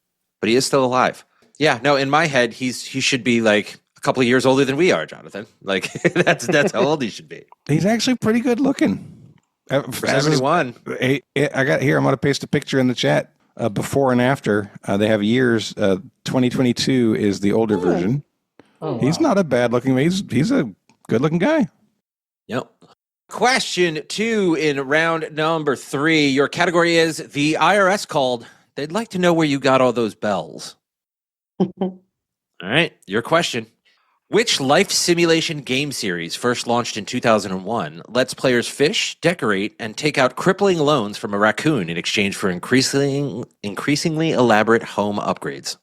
But he is still alive. Yeah, no, in my head, he should be like a couple of years older than we are, Jonathan. Like, that's how old he should be. He's actually pretty good looking. For 71. I got here. I'm going to paste a picture in the chat. Before and after. They have years. 2022 is the older version. Oh, wow. He's not a bad looking. He's a good looking guy. Yep. Question 2 in round number 3. Your category is the IRS called. They'd like to know where you got all those bells. All right. Your question. Which life simulation game series, first launched in 2001, lets players fish, decorate, and take out crippling loans from a raccoon in exchange for increasingly elaborate home upgrades?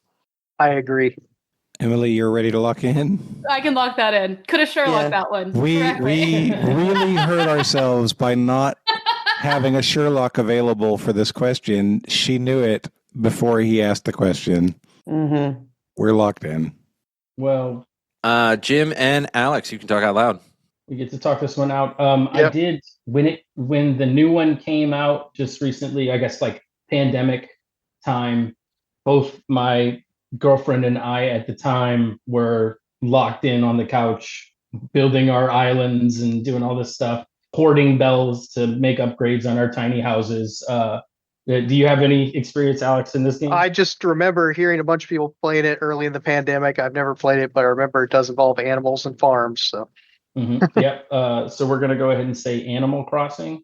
I agree. Emily, you're ready to lock in? I can lock that in. Could have Sherlocked that one. We really hurt ourselves by not having a Sherlock available for this question. She knew it before he asked the question. Mm-hmm. We're locked in. Well, Jim and Alex, you can talk out loud. we get to talk this one out. I did when the new one came out just recently, I guess like pandemic time, both my girlfriend and I at the time were locked in on the couch, building our islands and doing all this stuff, hoarding bells to make upgrades on our tiny houses. Do you have any experience, Alex, in this game? I just remember hearing a bunch of people playing it early in the pandemic. I've never played it, but I remember it does involve animals and farms. So, Yep. So we're going to go ahead and say Animal Crossing.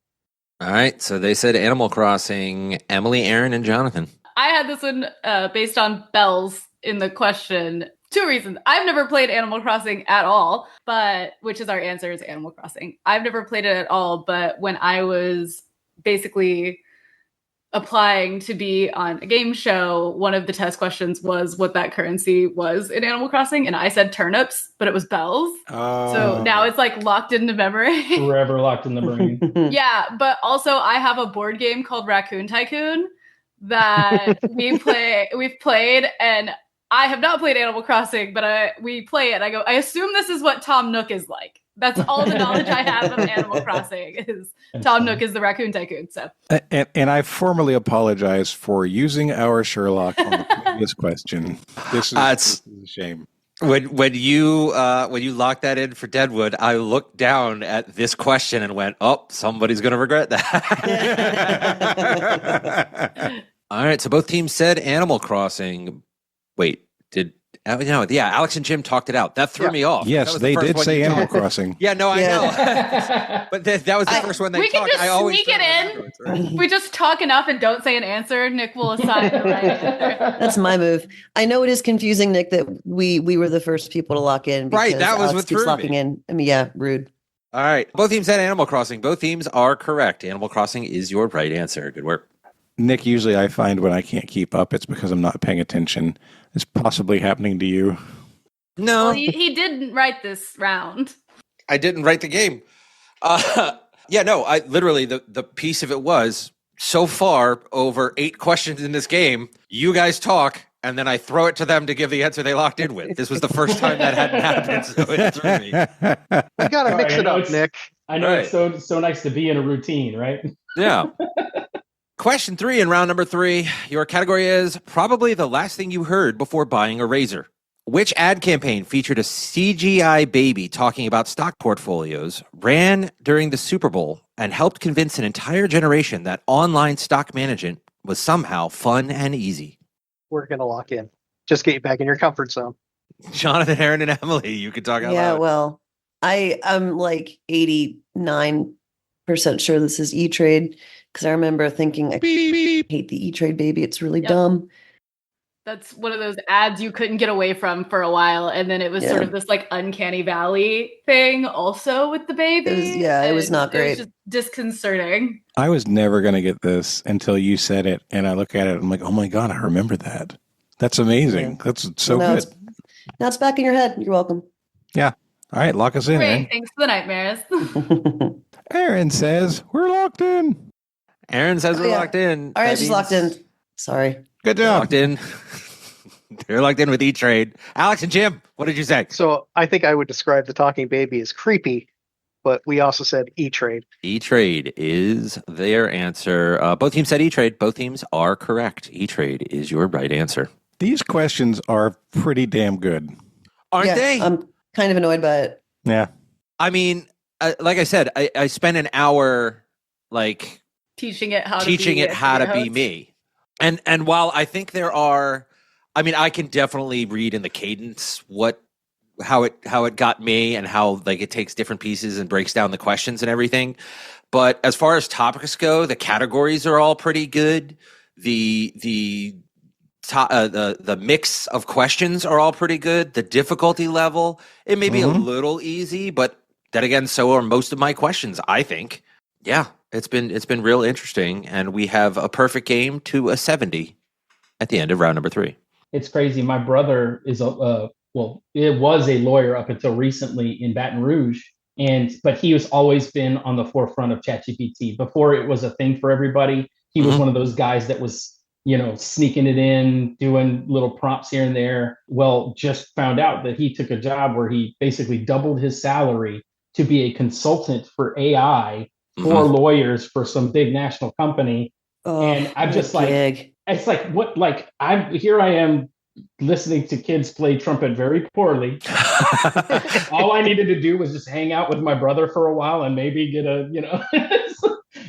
All right. So they said Animal Crossing. Emily, Erin, and Jonathan. I had this one based on bells in the question. 2 reasons. I've never played Animal Crossing at all, but which is our answer is Animal Crossing. I've never played it at all, but when I was basically applying to be on a game show, one of the test questions was what that currency was in Animal Crossing, and I said turnips, but it was bells. So now it's like locked into memory. Forever locked in the brain. Yeah, but also I have a board game called Raccoon Tycoon that we've played, and I have not played Animal Crossing, but we play it. I go, I assume this is what Tom Nook is like. That's all the knowledge I have of Animal Crossing is Tom Nook is the Raccoon Tycoon. So, and I formally apologize for using our Sherlock on the previous question. This is a shame. When you locked that in for Deadwood, I looked down at this question and went, "Oh, somebody's going to regret that." All right, so both teams said Animal Crossing. Wait, Alex and Jim talked it out. That threw me off. Yes, they did say Animal Crossing. Yeah, no, I know. But that was the first one they we talked. can just sneak it in. We just talk enough and don't say an answer. Nick will assign the right answer. That's my move. I know it is confusing, Nick, that we were the first people to lock in. Right, that was Alex what keeps threw locking me. in. I mean, yeah, rude. All right, both teams said Animal Crossing. Both teams are correct. Animal Crossing is your right answer. Good work. Nick, usually I find when I can't keep up, it's because I'm not paying attention. It's possibly happening to you. No. Well, he didn't write this round. I didn't write the game. I literally, the piece of it was, so far, over 8 questions in this game, you guys talk, and then I throw it to them to give the answer they locked in with. This was the first time that hadn't happened, so it threw me. We got to mix it up, Nick. I know it's so nice to be in a routine, right? Yeah. Question 3 in round number 3. Your category is probably the last thing you heard before buying a razor. Which ad campaign featured a CGI baby talking about stock portfolios, ran during the Super Bowl, and helped convince an entire generation that online stock management was somehow fun and easy? We're going to lock in. Just get you back in your comfort zone. Jonathan, Erin, and Emily, you can talk out loud. Well, I'm like 89% sure this is E-Trade, because I remember thinking, I hate the E-Trade baby. It's really dumb. That's one of those ads you couldn't get away from for a while. And then it was sort of this like uncanny valley thing also with the baby. It was not great. It was just disconcerting. I was never going to get this until you said it. And I look at it, I'm like, oh my God, I remember that. That's amazing. Yeah. That's so good. Now it's back in your head. You're welcome. Yeah. All right. Lock us in. Great. Thanks for the nightmares. Erin says we're locked in. Erin says we're locked in. All right, just locked in. Sorry. Good job. Locked in. They're locked in with E-Trade. Alex and Jim, what did you say? So I think I would describe the talking baby as creepy, but we also said E-Trade. E-Trade is their answer. Both teams said E-Trade. Both teams are correct. E-Trade is your right answer. These questions are pretty damn good. Aren't they? I'm kind of annoyed by it. Yeah. I mean, like I said, I spent an hour teaching it how to be me. And while I think there are, I mean, I can definitely read in the cadence how it got me and how it takes different pieces and breaks down the questions and everything. But as far as topics go, the categories are all pretty good. The mix of questions are all pretty good. The difficulty level, it may be a little easy, but then again, so are most of my questions, I think. Yeah. It's been real interesting, and we have a perfect game to a 70 at the end of round number 3. It's crazy. My brother is it was a lawyer up until recently in Baton Rouge, But he has always been on the forefront of ChatGPT. Before it was a thing for everybody, he was one of those guys that was, sneaking it in, doing little prompts here and there. Well, just found out that he took a job where he basically doubled his salary to be a consultant for AI for lawyers for some big national company. And I'm just like, it's like, what, like, here I am listening to kids play trumpet very poorly. All I needed to do was just hang out with my brother for a while and maybe get a,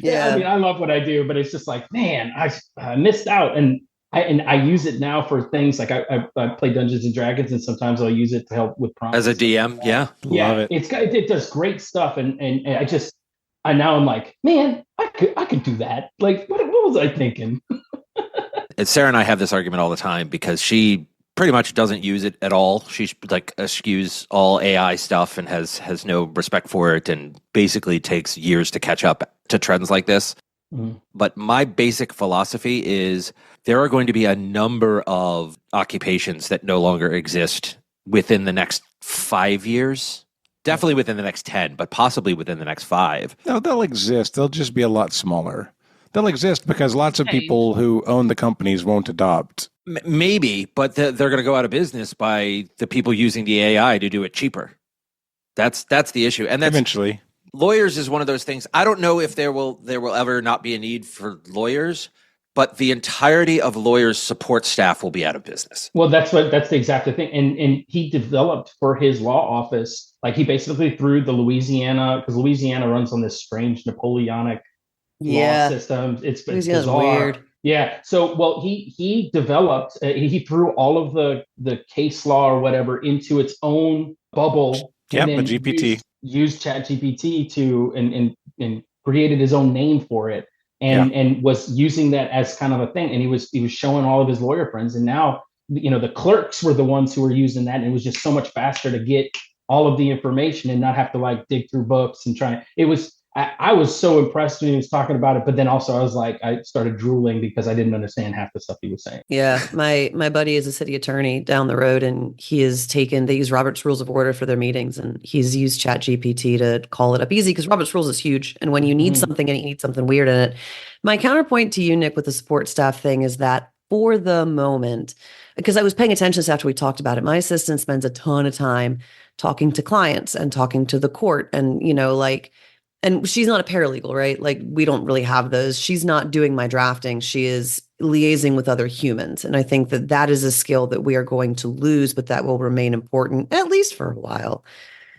I mean, I love what I do, but it's just like, man, I missed out. And I use it now for things like I play Dungeons and Dragons, and sometimes I'll use it to help with prompts. As a DM, love it. It does great stuff, and now I'm like, man, I could do that. Like, what was I thinking? And Sarah and I have this argument all the time because she pretty much doesn't use it at all. She like eschews all AI stuff and has no respect for it, and basically takes years to catch up to trends like this. But my basic philosophy is there are going to be a number of occupations that no longer exist within the next 5 years. Definitely within the next 10, but possibly within the next 5. No, they'll exist. They'll just be a lot smaller. They'll exist because lots of people who own the companies won't adopt. Maybe, but they're going to go out of business by the people using the AI to do it cheaper. That's the issue. And that's, eventually, lawyers is one of those things. I don't know if there will ever not be a need for lawyers, but the entirety of lawyers' support staff will be out of business. Well, that's the exact thing. And he developed for his law office, like he basically threw the Louisiana, because Louisiana runs on this strange Napoleonic law system. It's bizarre. Weird. Yeah. So, well, he developed, he threw all of the case law or whatever into its own bubble. Yep, a GPT. Used ChatGPT to and created his own name for it, and was using that as kind of a thing. And he was showing all of his lawyer friends, and now the clerks were the ones who were using that, and it was just so much faster to get all of the information and not have to like dig through books and try. It was. I was so impressed when he was talking about it, but then also I was like, I started drooling because I didn't understand half the stuff he was saying. Yeah, my buddy is a city attorney down the road, and they use Robert's Rules of Order for their meetings, and he's used ChatGPT to call it up easy because Robert's Rules is huge, and when you need something and you need something weird in it. My counterpoint to you, Nick, with the support staff thing is that for the moment, because I was paying attention after we talked about it, my assistant spends a ton of time talking to clients and talking to the court, and and she's not a paralegal, right? Like, we don't really have those. She's not doing my drafting. She is liaising with other humans. And I think that is a skill that we are going to lose, but that will remain important, at least for a while.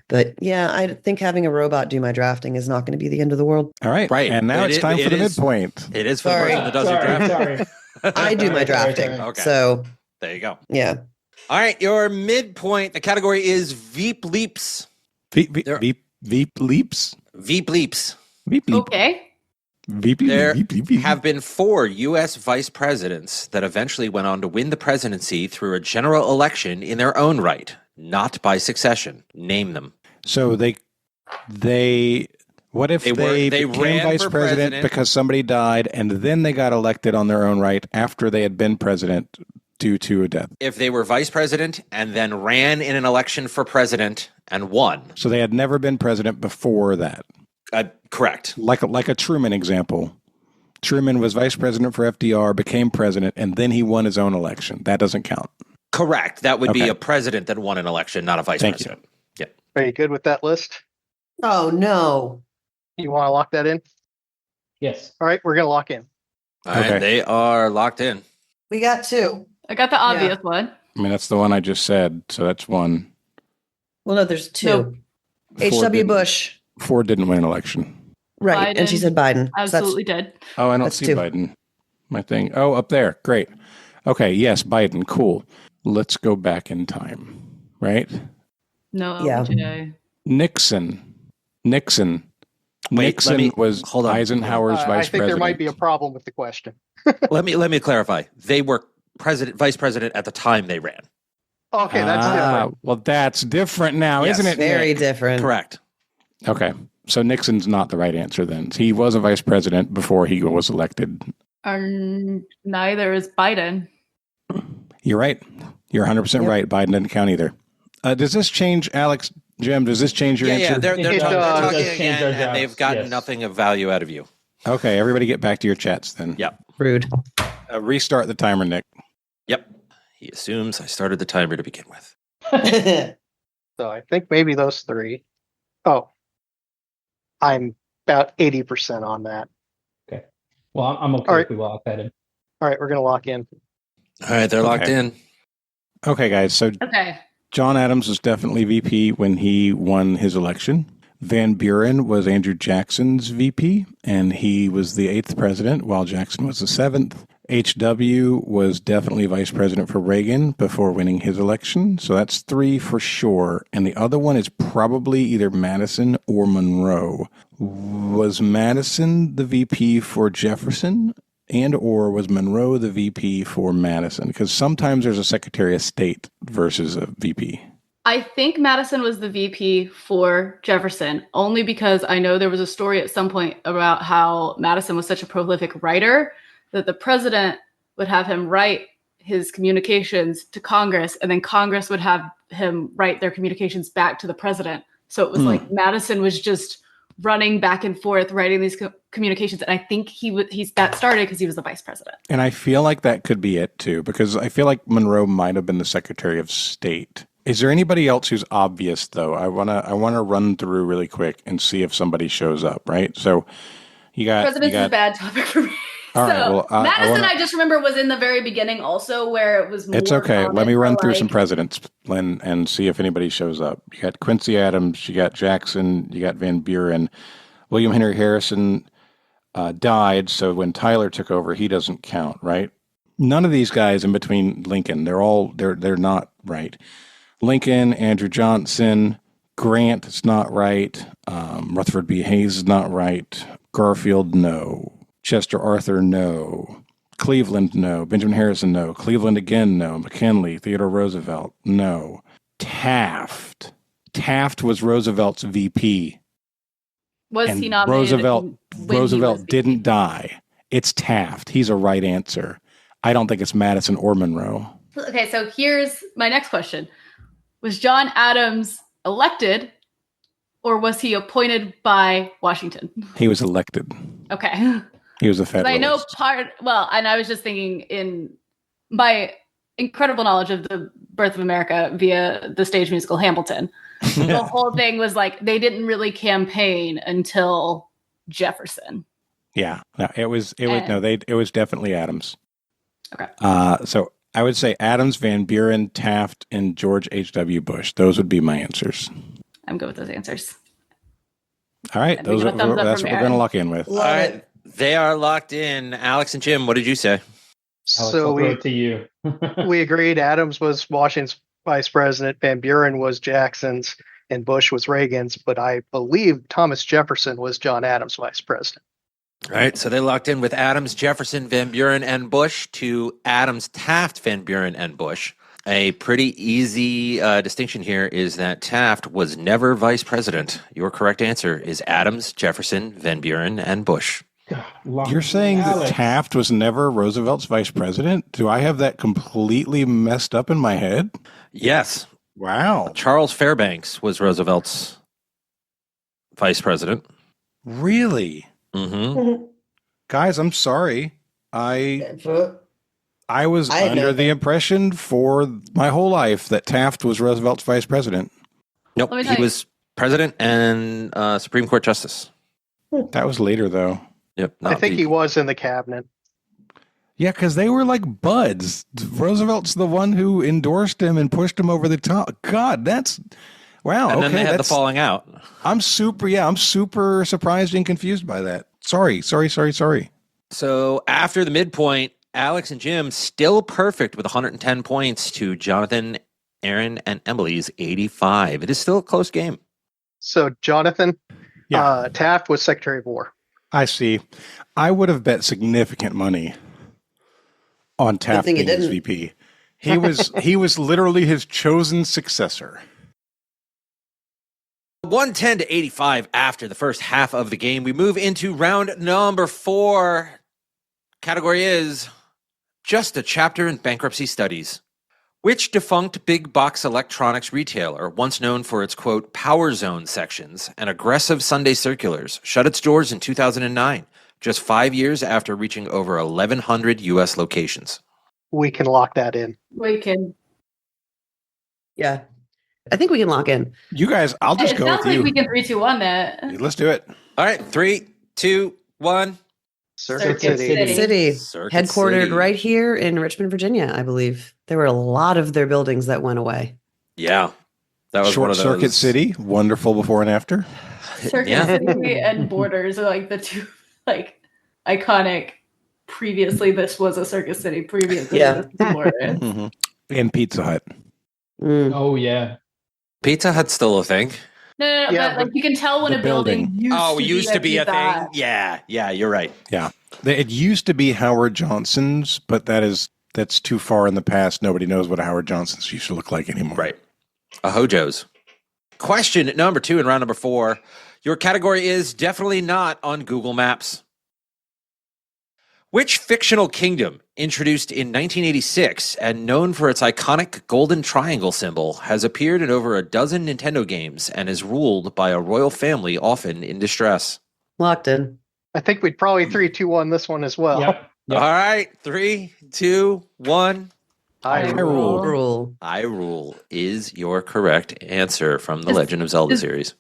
But yeah, I think having a robot do my drafting is not going to be the end of the world. All right. Right. And now it's time for the midpoint. It is for the person that does your drafting. I do my drafting. Okay. So there you go. Yeah. All right. Your midpoint, the category is Veep Leaps. Veep Leaps? Veep Leaps. Okay. There have been 4 U.S. vice presidents that eventually went on to win the presidency through a general election in their own right, not by succession. Name them. So what if they became vice president because somebody died, and then they got elected on their own right after they had been president due to a death? If they were vice president and then ran in an election for president and won. So they had never been president before that. Correct. Like a Truman example. Truman was vice president for FDR, became president, and then he won his own election. That doesn't count. Correct. That would be a president that won an election, not a vice president. Yeah. Are you good with that list? Oh, no. You want to lock that in? Yes. All right, we're going to lock in. All right, they are locked in. We got 2. I got the obvious one. I mean, that's the one I just said, so that's 1. Well, no, there's 2. Nope. H.W. Bush. 4 didn't win an election. Right, Biden and she said Biden. Absolutely did. Oh, I don't see 2. Biden. My thing. Oh, up there. Great. Okay, yes, Biden. Cool. Let's go back in time, right? No, yeah. LBJ. Nixon was Eisenhower's vice president. I think there might be a problem with the question. Let me clarify. They were vice president at the time they ran. Okay, that's different. Well, that's different now, isn't it? Very Nick? different. Correct. Okay, so Nixon's not the right answer then. He was a vice president before he was elected. Neither is Biden. You're right. You're 100% right. Biden didn't count either. Does this change, Alex? Jim, does this change your Yeah, answer? they're It talking does again, change our and they've jobs, gotten yes. nothing of value out of you. Okay, everybody get back to your chats then. Yep. Rude. Restart the timer, Nick. Yep. He assumes I started the timer to begin with. So I think maybe those three. Oh, I'm about 80% on that. Okay. Well, I'm okay All right. if we lock that in. All right, we're going to lock in. All right, they're locked in. Okay, guys. So Okay. John Adams was definitely VP when he won his election. Van Buren was Andrew Jackson's VP, and he was the 8th president, while Jackson was the 7th. HW was definitely vice president for Reagan before winning his election. So that's 3 for sure. And the other one is probably either Madison or Monroe. Was Madison the VP for Jefferson? And or was Monroe the VP for Madison? Because sometimes there's a Secretary of State versus a VP. I think Madison was the VP for Jefferson, only because I know there was a story at some point about how Madison was such a prolific writer that the president would have him write his communications to Congress, and then Congress would have him write their communications back to the president. So it was like Madison was just running back and forth, writing these communications. And I think that started because he was the vice president. And I feel like that could be it too, because I feel like Monroe might have been the Secretary of State. Is there anybody else who's obvious though? I wanna run through really quick and see if somebody shows up. Right. So you got President's is a bad topic for me. All right, well, Madison, I just remember, was in the very beginning also, where it was more It's okay. common Let me run for, through like, some presidents and see if anybody shows up. You got Quincy Adams, you got Jackson, you got Van Buren. William Henry Harrison died, so when Tyler took over, he doesn't count, right? None of these guys in between Lincoln, they're not right. Lincoln, Andrew Johnson, Grant is not right. Rutherford B. Hayes is not right. Garfield, no. Chester Arthur, no. Cleveland, no. Benjamin Harrison, no. Cleveland again, no. McKinley, Theodore Roosevelt, no. Taft. Taft was Roosevelt's VP. Was he nominated? Roosevelt didn't die. It's Taft. He's a right answer. I don't think it's Madison or Monroe. Okay, so here's my next question. Was John Adams elected, or was he appointed by Washington? He was elected. Okay. He was a Federalist. I know and I was just thinking, in my incredible knowledge of the birth of America via the stage musical Hamilton, the whole thing was like they didn't really campaign until Jefferson. Yeah, no, it was definitely Adams. Okay. So I would say Adams, Van Buren, Taft, and George H.W. Bush. Those would be my answers. I'm good with those answers. All right, that's what we're going to lock in with. All right, they are locked in. Alex and Jim, what did you say? Alex, So I'll throw it to you. we agreed Adams was Washington's vice president, Van Buren was Jackson's, and Bush was Reagan's, but I believe Thomas Jefferson was John Adams' vice president. All right, so they locked in with Adams, Jefferson, Van Buren, and Bush to Adams, Taft, Van Buren, and Bush. A pretty easy distinction here is that Taft was never vice president. Your correct answer is Adams, Jefferson, Van Buren, and Bush. You're saying that Taft was never Roosevelt's vice president? Do I have that completely messed up in my head? Yes. Wow. Charles Fairbanks was Roosevelt's vice president. Really? Mm-hmm. Guys, I'm sorry. I was under the impression for my whole life that Taft was Roosevelt's vice president. Nope, he was president and Supreme Court justice. That was later, though. Yep. I think he was in the cabinet. Yeah, because they were like buds. Roosevelt's the one who endorsed him and pushed him over the top. God, that's wow. And then they had the falling out. I'm super surprised and confused by that. Sorry. So after the midpoint, Alex and Jim still perfect with 110 points to Jonathan, Erin, and Emily's 85. It is still a close game. So Jonathan, Taft was Secretary of War. I see. I would have bet significant money on Taft being his VP. He was literally his chosen successor. 110 to 85 after the first half of the game. We move into round number 4. Category is just a chapter in bankruptcy studies. Which defunct big box electronics retailer, once known for its, quote, power zone sections and aggressive Sunday circulars, shut its doors in 2009, just 5 years after reaching over 1,100 U.S. locations? We can lock that in. We can. Yeah. I think we can lock in. You guys, I'll just It go sounds with you. like we can 3, 2, 1 that. Let's do it. All right, 3, 2, 1. Circuit City. Circuit Headquartered City. right here in Richmond, Virginia, I believe. There were a lot of their buildings that went away. Yeah. That was Short one of those. Circuit City, wonderful before and after. Circuit Yeah. City and Borders are like the two like iconic. Previously, this was a Circus City. Previously, Yeah. this was Borders. Mhm. And Pizza Hut. Oh yeah. Pizza Hut's still a thing. No, Yeah, but like you can tell when the a building building. used to be a Pizza thing. Hut. Yeah, you're right. Yeah. It used to be Howard Johnson's, but that's too far in the past. Nobody knows what Howard Johnson's used to look like anymore. Right. A Hojo's. Question number 2 in round number 4. Your category is definitely not on Google Maps. Which fictional kingdom, introduced in 1986 and known for its iconic golden triangle symbol, has appeared in over a dozen Nintendo games and is ruled by a royal family often in distress? Locked in. I think we'd probably 3, 2, 1 this one as well. Yep. All right, 3, 2, 1. Rule. Hyrule is your correct answer from the Legend of Zelda series.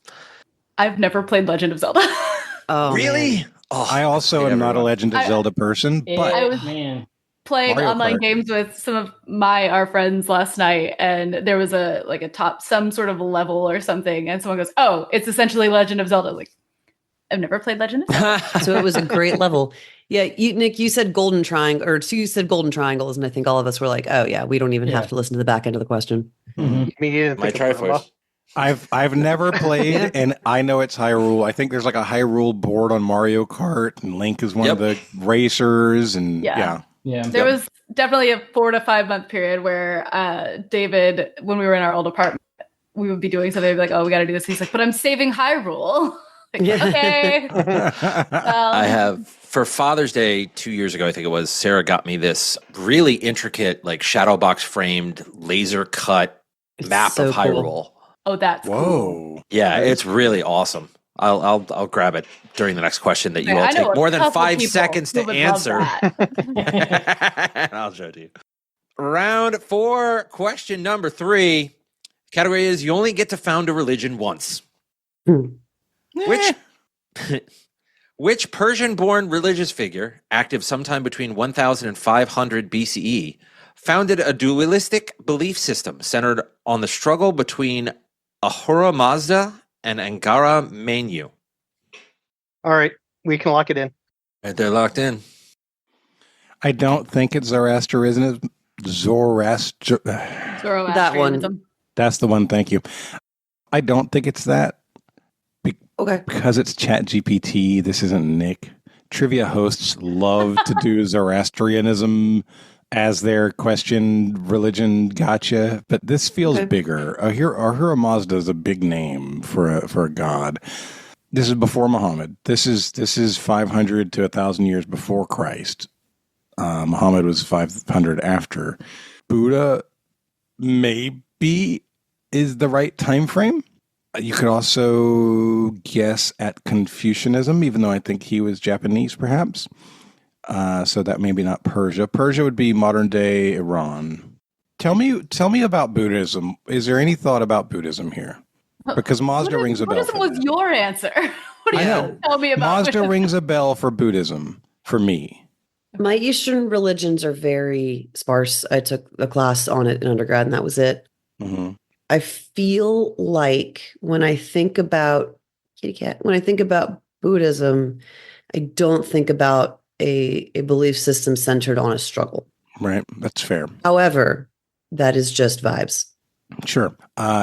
I've never played Legend of Zelda. Oh, Really? man. Oh, I also am not a Legend of I- Zelda person, but I was Man. playing Mario online Kart. games with some of our friends last night, and there was some sort of level or something, and someone goes, "Oh, it's essentially Legend of Zelda." Like, I've never played Legend of Zelda. So it was a great level. Yeah, Nick, you said golden triangle, or you said golden triangles, and I think all of us were like, "Oh yeah, we don't even have to listen to the back end of the question." Mhm. Me neither. My Triforce. I've never played, and I know it's Hyrule. I think there's like a Hyrule board on Mario Kart, and Link is one of the racers, and Yeah. Yeah. There was definitely a 4 to 5 month period where David, when we were in our old apartment, we would be doing something, like, "Oh, we got to do this." He's like, "But I'm saving Hyrule." Like, okay. I have, for Father's Day 2 years ago, I think it was, Sarah got me this really intricate, like shadow box framed, laser cut map so of cool. Hyrule. Oh, that's cool. Whoa. Yeah, it's really awesome. I'll grab it during the next question that you Okay, all I know take a more than couple 5 people seconds who to would love answer. that. I'll show it to you. Round 4, question number 3. Category is you only get to found a religion once. Which Persian-born religious figure, active sometime between 1000 and 500 BCE, founded a dualistic belief system centered on the struggle between Ahura Mazda and Angara Mainyu? All right, we can lock it in. And they're locked in. I don't think it's Zoroastrianism. Zoroaster. That one. That's the one. Thank you. I don't think it's that. Okay. Because it's Chat GPT. This isn't Nick. Trivia hosts love to do Zoroastrianism as their question religion gotcha, but this feels bigger. Ahura Mazda is a big name for a god. This is before Muhammad. This is 500 to 1,000 years before Christ. Muhammad was 500 after. Buddha maybe is the right time frame. You could also guess at Confucianism, even though I think he was Japanese, perhaps. So that maybe not Persia. Persia would be modern day Iran. Tell me about Buddhism. Is there any thought about Buddhism here? Because Mazda rings a bell. Buddhism was your answer. What do I you know. tell me about Mazda Buddhism? rings a bell for Buddhism for me. My Eastern religions are very sparse. I took a class on it in undergrad, and that was it. Mm-hmm. I feel like when I think about Buddhism, I don't think about a belief system centered on a struggle. Right. That's fair. However, that is just vibes. Sure.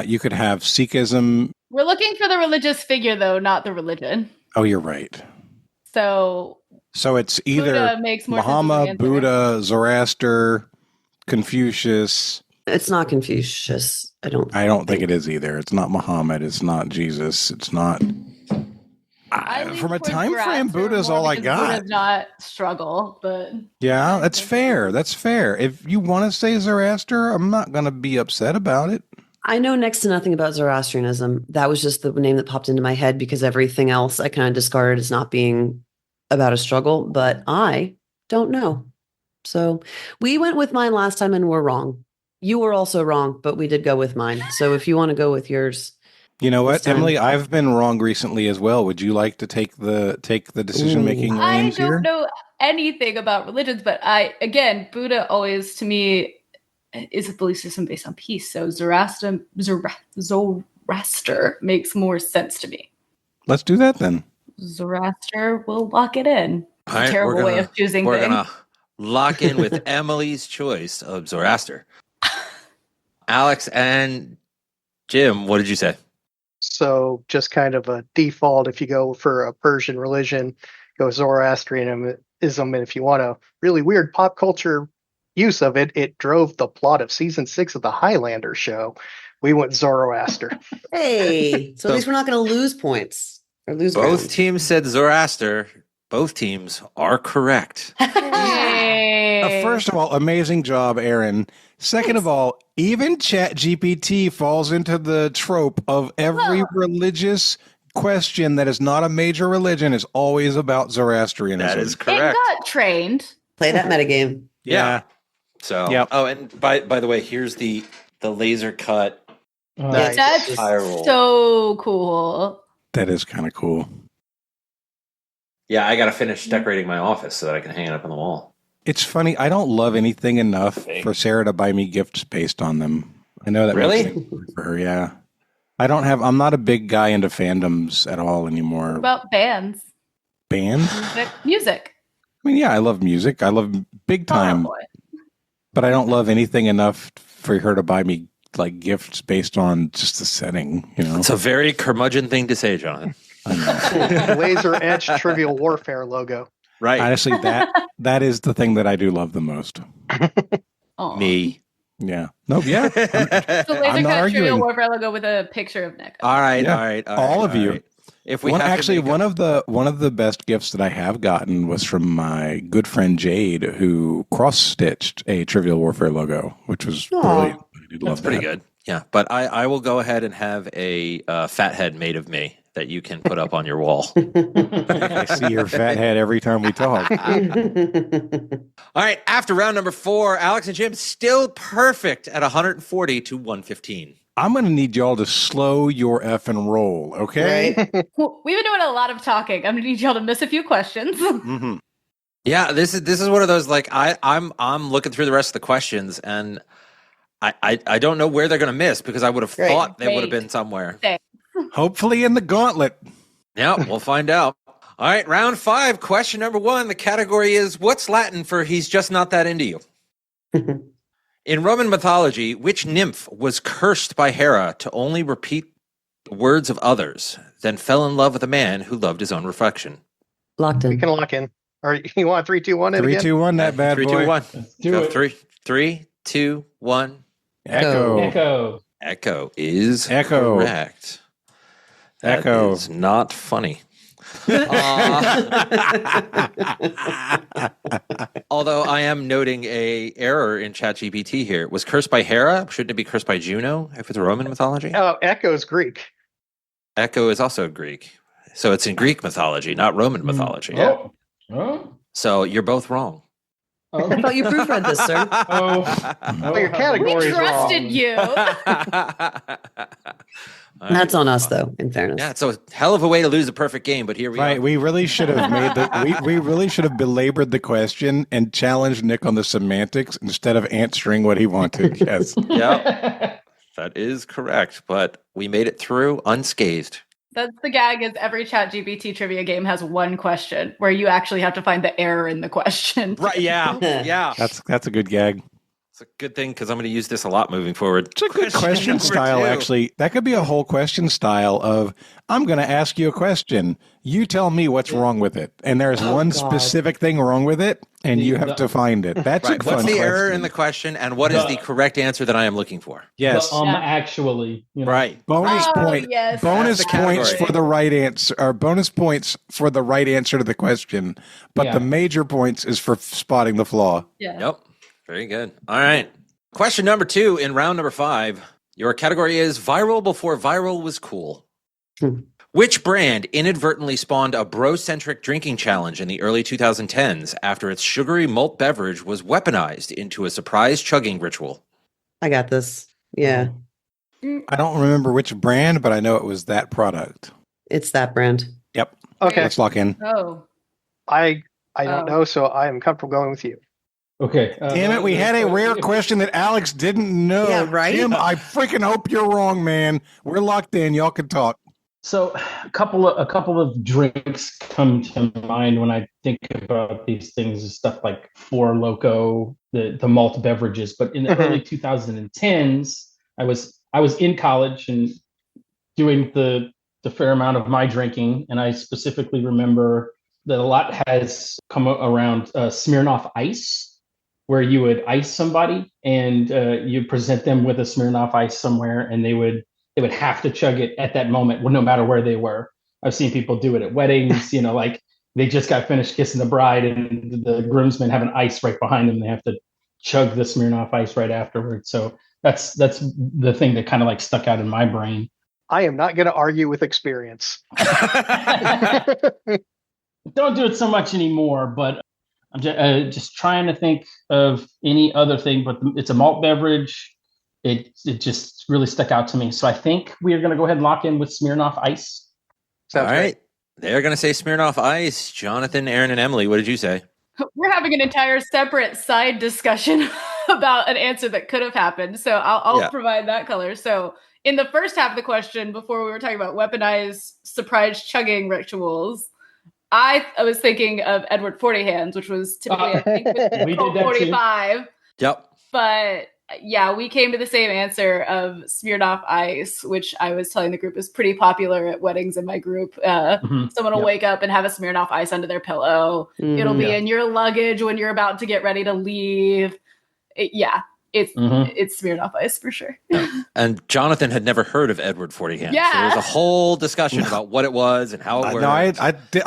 You could have Sikhism. We're looking for the religious figure, though, not the religion. Oh, you're right. So it's either Buddha makes more sense as an Muhammad, answer. Buddha, Zoroaster, Confucius. It's not Confucius. I don't I don't think it is either. It's not Muhammad. It's not Jesus. It's not. From a towards time frame, Zoroaster Buddha's more all I because got. Buddha does not struggle, but Yeah, that's fair. That's fair. If you want to say Zoroaster, I'm not going to be upset about it. I know next to nothing about Zoroastrianism. That was just the name that popped into my head because everything else I kind of discarded as not being about a struggle, but I don't know. So we went with mine last time and we're wrong. You were also wrong, but we did go with mine. So if you want to go with yours. You know what, this time- Emily? I've been wrong recently as well. Would you like to take the decision making I reins don't here? know anything about religions, but Buddha always to me is a belief system based on peace. So Zoroaster makes more sense to me. Let's do that then. Zoroaster will lock it in. It's All right, a terrible way of choosing We're things. gonna lock in with Emily's choice of Zoroaster. Alex and Jim, what did you say? So just kind of a default, if you go for a Persian religion, go Zoroastrianism. And if you want a really weird pop culture use of it, it drove the plot of season 6 of the Highlander show. We went Zoroaster. Hey, so at least we're not going to lose points or lose Both ground. teams said Zoroaster. Both teams are correct. First of all, amazing job, Erin. Second of all, even ChatGPT falls into the trope of every religious question that is not a major religion is always about Zoroastrianism. That is It correct. got trained. Play that metagame. Yeah. So, Yep. oh, and by the way, here's the laser cut. Nice. That's Eye roll. so cool. That is kind of cool. Yeah, I got to finish decorating my office so that I can hang it up on the wall. It's funny. I don't love anything enough for Sarah to buy me gifts based on them. I know that Really? makes it hard for her. Yeah. I'm not a big guy into fandoms at all anymore. What about bands? Bands? Music. I mean, yeah, I love music. I love big time. Boy. But I don't love anything enough for her to buy me like gifts based on just the setting, you know? It's a very curmudgeon thing to say, Jonathan. Laser etched Trivial Warfare logo. Right. Honestly, that is the thing that I do love the most. Me. Yeah. Nope. Yeah. So laser I'm not cut arguing. Trivial Warfare logo with a picture of Nick. All right. Yeah. All right. All of you. right. If we One have to make one of the best gifts that I have gotten was from my good friend Jade, who cross-stitched a Trivial Warfare logo, which was brilliant. I did love That's pretty that. good. Yeah, but I will go ahead and have a fat head made of me that you can put up on your wall. I see your fat head every time we talk. All right, after round number 4, Alex and Jim still perfect at 140 to 115. I'm going to need y'all to slow your effing roll, okay? Right? We've been doing a lot of talking. I'm gonna need y'all to miss a few questions. Mm-hmm. Yeah, this is one of those like I'm looking through the rest of the questions and I don't know where they're going to miss because I would have Right. thought they would have been somewhere. Hopefully in the gauntlet. Yeah, we'll find out. All right, round 5, question number 1. The category is what's Latin for he's just not that into you? In Roman mythology, which nymph was cursed by Hera to only repeat the words of others, then fell in love with a man who loved his own reflection? Locked We in. can lock in. Or you want 3, 2, 1 it 3, again? 2, 1, that bad 3, boy. 2, 1. do Go it. 3, 2, 1. Echo. Echo. Echo is Echo. correct. That Echo. is not funny. Although I am noting a error in ChatGPT here. It was cursed by Hera. Shouldn't it be cursed by Juno if it's Roman mythology? Oh, Echo's Greek. Echo is also Greek. So it's in Greek mythology, not Roman mythology. Oh. Oh. So you're both wrong. Oh. I thought you proofread this, sir. Oh. Well, your We category is trusted wrong. you. That's on us, though, in fairness. Yeah, it's a hell of a way to lose a perfect game, but here we Right, are. we really should have we really should have belabored the question and challenged Nick on the semantics instead of answering what he wanted. Yes. Yeah, that is correct, but we made it through unscathed. That's the gag is every ChatGPT trivia game has one question where you actually have to find the error in the question. Right, yeah, yeah. That's a good gag. It's a good thing because I'm going to use this a lot moving forward. It's a good question number style, 2. actually. That could be a whole question style of, I'm going to ask you a question. You tell me what's wrong with it. And there's one God. specific thing wrong with it, And you have to find it. That's right. a fun What's the error question. in the question, and what is the correct answer that I am looking for? Yes. Actually. Right. Bonus point. Yes. Bonus That's the points category. for the right answer, or bonus points for the right answer to the question. But the major points is for spotting the flaw. Yeah. Yep. Very good. All right. Question number 2 in round number 5. Your category is viral before viral was cool. Which brand inadvertently spawned a bro-centric drinking challenge in the early 2010s after its sugary malt beverage was weaponized into a surprise chugging ritual? I got this. Yeah. I don't remember which brand, but I know it was that product. It's that brand. Yep. Okay. Let's lock in. Oh. I don't know, so I am comfortable going with you. Okay. Damn it, we had a rare question that Alex didn't know. Yeah, right? Jim, I freaking hope you're wrong, man. We're locked in. Y'all can talk. So a couple of drinks come to mind when I think about these things. Stuff like Four Loko, the malt beverages. But in the early 2010s, I was in college and doing the fair amount of my drinking, and I specifically remember that a lot has come around Smirnoff Ice, where you would ice somebody and you present them with a Smirnoff Ice somewhere, and they would have to chug it at that moment, no matter where they were. I've seen people do it at weddings, like they just got finished kissing the bride and the groomsmen have an ice right behind them. They have to chug the Smirnoff Ice right afterwards. So that's the thing that kind of like stuck out in my brain. I am not going to argue with experience. Don't do it so much anymore, but I'm just trying to think of any other thing, but it's a malt beverage. It just really stuck out to me. So I think we are going to go ahead and lock in with Smirnoff Ice. All right. They're going to say Smirnoff Ice. Jonathan, Erin, and Emily, what did you say? We're having an entire separate side discussion about an answer that could have happened. So I'll provide that color. So in the first half of the question, before we were talking about weaponized surprise chugging rituals, I was thinking of Edward 40 Hands, which was typically, I think, we did that 45. Too. Yep. But yeah, we came to the same answer of Smirnoff Ice, which I was telling the group is pretty popular at weddings in my group. Someone will wake up and have a Smirnoff Ice under their pillow. It'll be in your luggage when you're about to get ready to leave. It's Smirnoff Ice for sure. And Jonathan had never heard of Edward 40 Hands. Yeah. So there was a whole discussion about what it was and how it worked. No,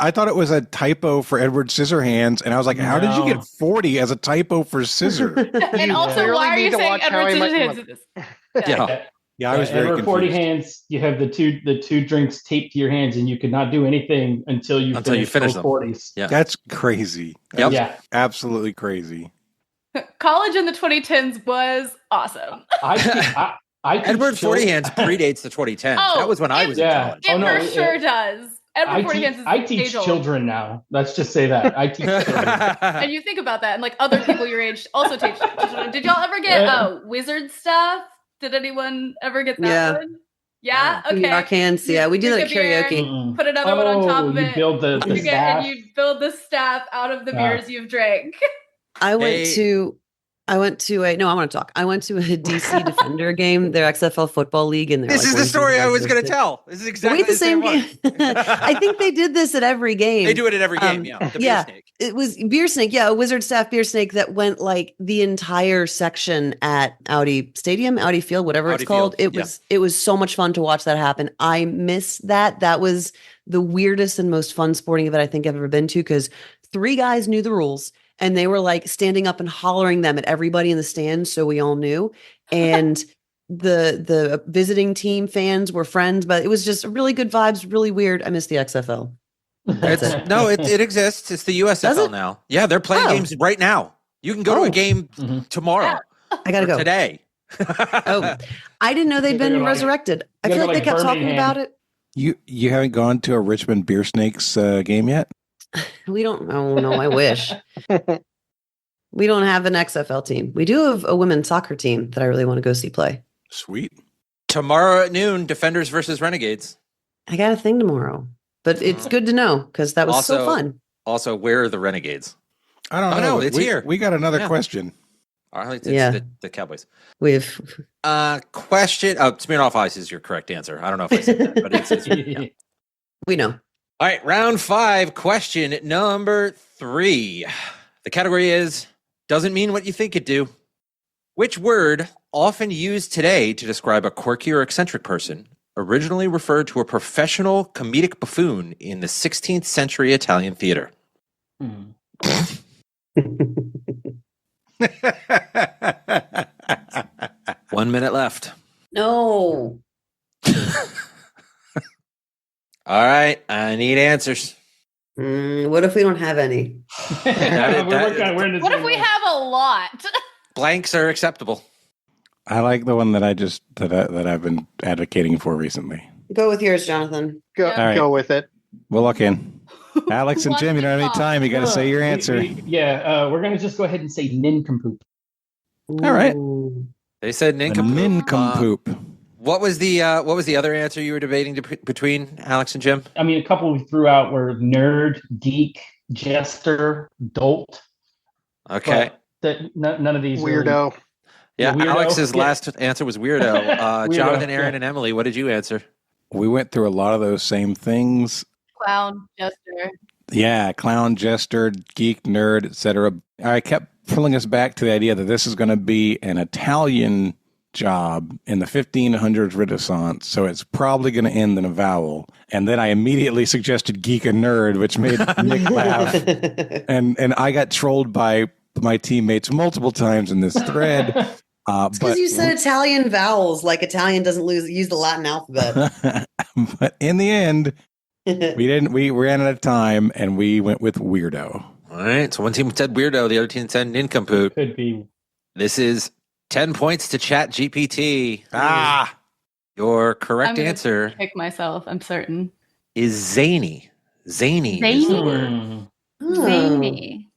I thought it was a typo for Edward Scissorhands, and I was like, how did you get 40 as a typo for scissor? And also, why are you saying Edward Scissorhands? Yeah, I was very Edward confused. 40 Hands, you have the two drinks taped to your hands, and you could not do anything until you finish them. 40s. Yeah. That's crazy. That's absolutely crazy. College in the 2010s was awesome. Edward 40 Hands predates the 2010s. That was when I was in college. It sure does. Edward 40 Hands is I teach children now. Let's just say that. I teach children. And you think about that, and like other people your age also teach children. Did y'all ever get wizard stuff? Did anyone ever get that one? Yeah? Okay. Arcans, yeah. We do that at Drink a beer, karaoke. Put another one on top of it. Build the staff. And you build the staff out of the beers you've drank. I went to a DC Defender game, their XFL football league, and this is the story I was going to tell. This is exactly the same game. I think they did this at every game. They do it at every game. The beer snake. It was beer snake. Yeah, a wizard staff beer snake that went like the entire section at Audi Stadium, Audi Field, whatever it's called. It was so much fun to watch that happen. I miss that. That was the weirdest and most fun sporting event I think I've ever been to, because 3 guys knew the rules. And they were like standing up and hollering them at everybody in the stands, so we all knew. And the visiting team fans were friends, but it was just really good vibes, really weird. I miss the XFL. It exists. It's the USFL now. Yeah, they're playing games right now. You can go to a game tomorrow. I gotta go today. I didn't know they'd been resurrected. I feel like they kept talking about it. You haven't gone to a Richmond Beer Snakes game yet? We don't. Oh no, I wish. We don't have an XFL team. We do have a women's soccer team that I really want to go see play. Sweet. Tomorrow at noon, Defenders versus Renegades. I got a thing tomorrow, but it's good to know because that was so fun. Also, where are the Renegades? I don't know. It's here. We got another question. All right, it's the Cowboys. We've question. Oh, Smirnoff Ice is your correct answer. I don't know if I said that, but it's we know. All right, round 5, question number 3. The The category is doesn't mean what you think it do. Which word, often used today to describe a quirky or eccentric person, originally referred to a professional comedic buffoon in the 16th century Italian theater? 1 minute left. No. All right, I need answers. What if we don't have any? What if we have a lot? Blanks are acceptable. I like the one that I've been advocating for recently. Go with yours, Jonathan. Go with it. We'll look in. Alex and Jim, you don't have any time. You got to say your answer. We're going to just go ahead and say nincompoop. All right. They said nincompoop. Nincompoop. What was the other answer you were debating between Alex and Jim? I mean, a couple we threw out were nerd, geek, jester, dolt. Okay. None of these. Weirdo. Really, yeah, weirdo. Alex's last answer was weirdo. Weirdo, Jonathan, Erin, and Emily, what did you answer? We went through a lot of those same things. Clown, jester. Yeah, clown, jester, geek, nerd, etc. I kept pulling us back to the idea that this is going to be an Italian job in the 1500s Renaissance, so it's probably going to end in a vowel. And then I immediately suggested geek and nerd, which made Nick laugh. And I got trolled by my teammates multiple times in this thread. Because you said Italian vowels, like Italian doesn't use the Latin alphabet. But in the end, we ran out of time and we went with weirdo. All right, so one team said weirdo, the other team said nincompoop. Could be. This is 10 points to Chat GPT. Your correct I'm answer pick myself, I'm certain. is zany. Zany is the word. Zany.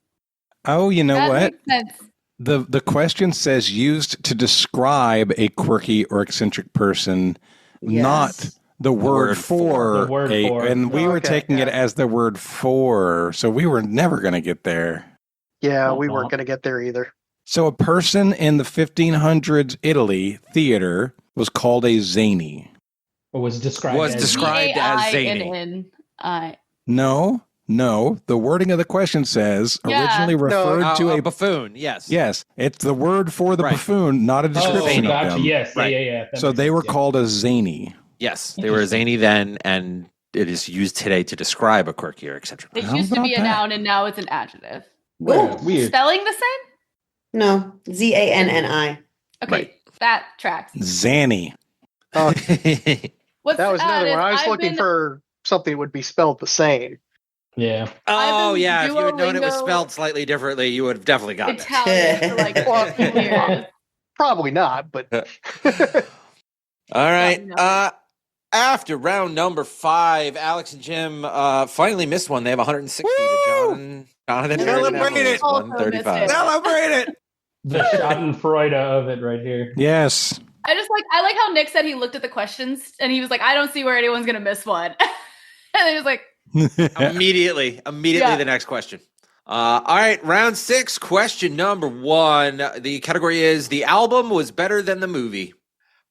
Oh, you know That what? makes sense. The question says used to describe a quirky or eccentric person, not the word for. The word for. And we were taking it as the word for, so we were never going to get there. Yeah, we weren't going to get there either. So a person in the 1500s Italy theater was called a zany. Or was described as zany. Z-A-I-N-N-I. No. The wording of the question says originally referred to a buffoon. Yes. Yes, it's the word for the buffoon, not a description of gotcha. them. Yes. Right. Yeah. So they were called a zany. Yes, they were zany then, and it is used today to describe a quirky or eccentric It person. used to be a noun and now it's an adjective. Weird. Spelling the same? No, Z-A-N-N-I. Okay, that tracks. Zanny. What's That was another one. I was I've looking been- for something that would be spelled the same. Yeah. Oh, I've been yeah. If you had known it was Duolingo spelled slightly differently, you would have definitely gotten Italian for like 15 years. Probably not, but it. All right. After round number 5, Alex and Jim finally missed one. They have 160 to Jonathan. Celebrate it. 135. Celebrate it. The Schadenfreude of it right here. Yes. I like how Nick said he looked at the questions and he was like, I don't see where anyone's gonna miss one. And he was like, Immediately the next question. All right, round 6, question number 1. The category is the album was better than the movie.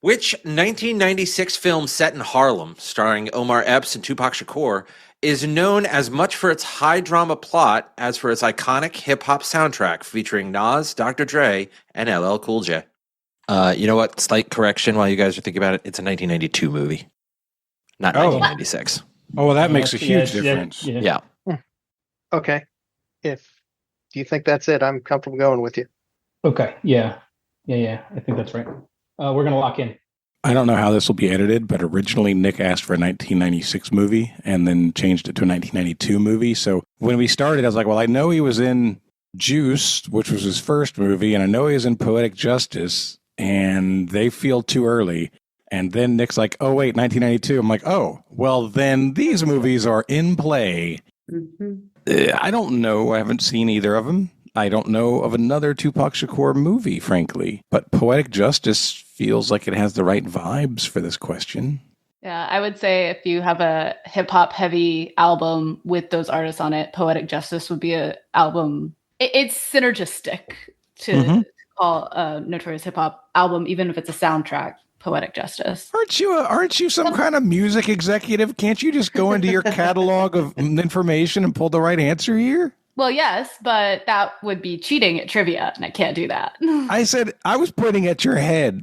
Which 1996 film set in Harlem, starring Omar Epps and Tupac Shakur, is known as much for its high drama plot as for its iconic hip-hop soundtrack featuring Nas, Dr. Dre, and LL Cool J? You know what? Slight correction while you guys are thinking about it. It's a 1992 movie, not 1996. Oh, well, that makes a huge difference. Yeah. okay. Do you think that's it? I'm comfortable going with you. Okay. Yeah. I think that's right. We're going to lock in. I don't know how this will be edited, but originally Nick asked for a 1996 movie and then changed it to a 1992 movie. So when we started, I was like, well, I know he was in Juice, which was his first movie, and I know he was in Poetic Justice, and they feel too early. And then Nick's like, oh, wait, 1992. I'm like, oh, well, then these movies are in play. I don't know. I haven't seen either of them. I don't know of another Tupac Shakur movie, frankly. But Poetic Justice feels like it has the right vibes for this question. yeah, I would say if you have a hip hop heavy album with those artists on it, Poetic Justice would be an album. It's synergistic to call a notorious hip hop album, even if it's a soundtrack. Poetic Justice. Aren't you some kind of music executive? Can't you just go into your catalog of information and pull the right answer here? Well, yes, but that would be cheating at trivia, and I can't do that. I said I was pointing at your head,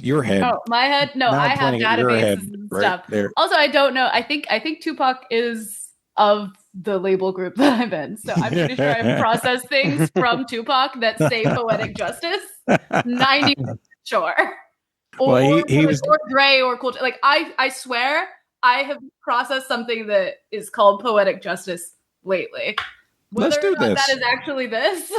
your head. Oh, my head? No, Now I I'm have pointing at your databases head and right stuff. there. Also, I don't know. I think Tupac is of the label group that I'm in, so I'm pretty sure I've processed things from Tupac that say poetic justice. 90% sure. Or, Well, he was. or Dre or Cool. Like I swear I have processed something that is called poetic justice lately. Let's do Whether or not this. that is actually this,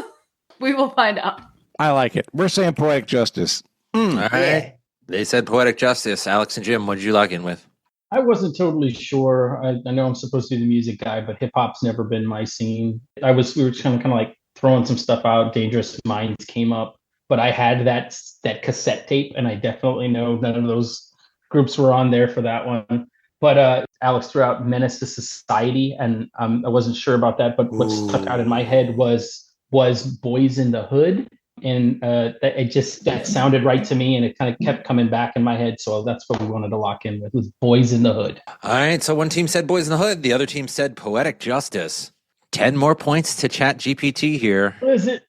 we will find out. I like it. We're saying poetic justice. All right. They said poetic justice. Alex and Jim, what did you lock in with? I wasn't totally sure. I know I'm supposed to be the music guy, but hip hop's never been my scene. We were kind of like throwing some stuff out. Dangerous Minds came up, but I had that cassette tape, and I definitely know none of those groups were on there for that one. But Alex threw out Menace to Society, and I wasn't sure about that. But what stuck out in my head was Boys in the Hood. And that sounded right to me, and it kind of kept coming back in my head. So that's what we wanted to lock in with, was Boys in the Hood. All right, so one team said Boys in the Hood. The other team said poetic justice. 10 more points to Chat GPT here. What is it?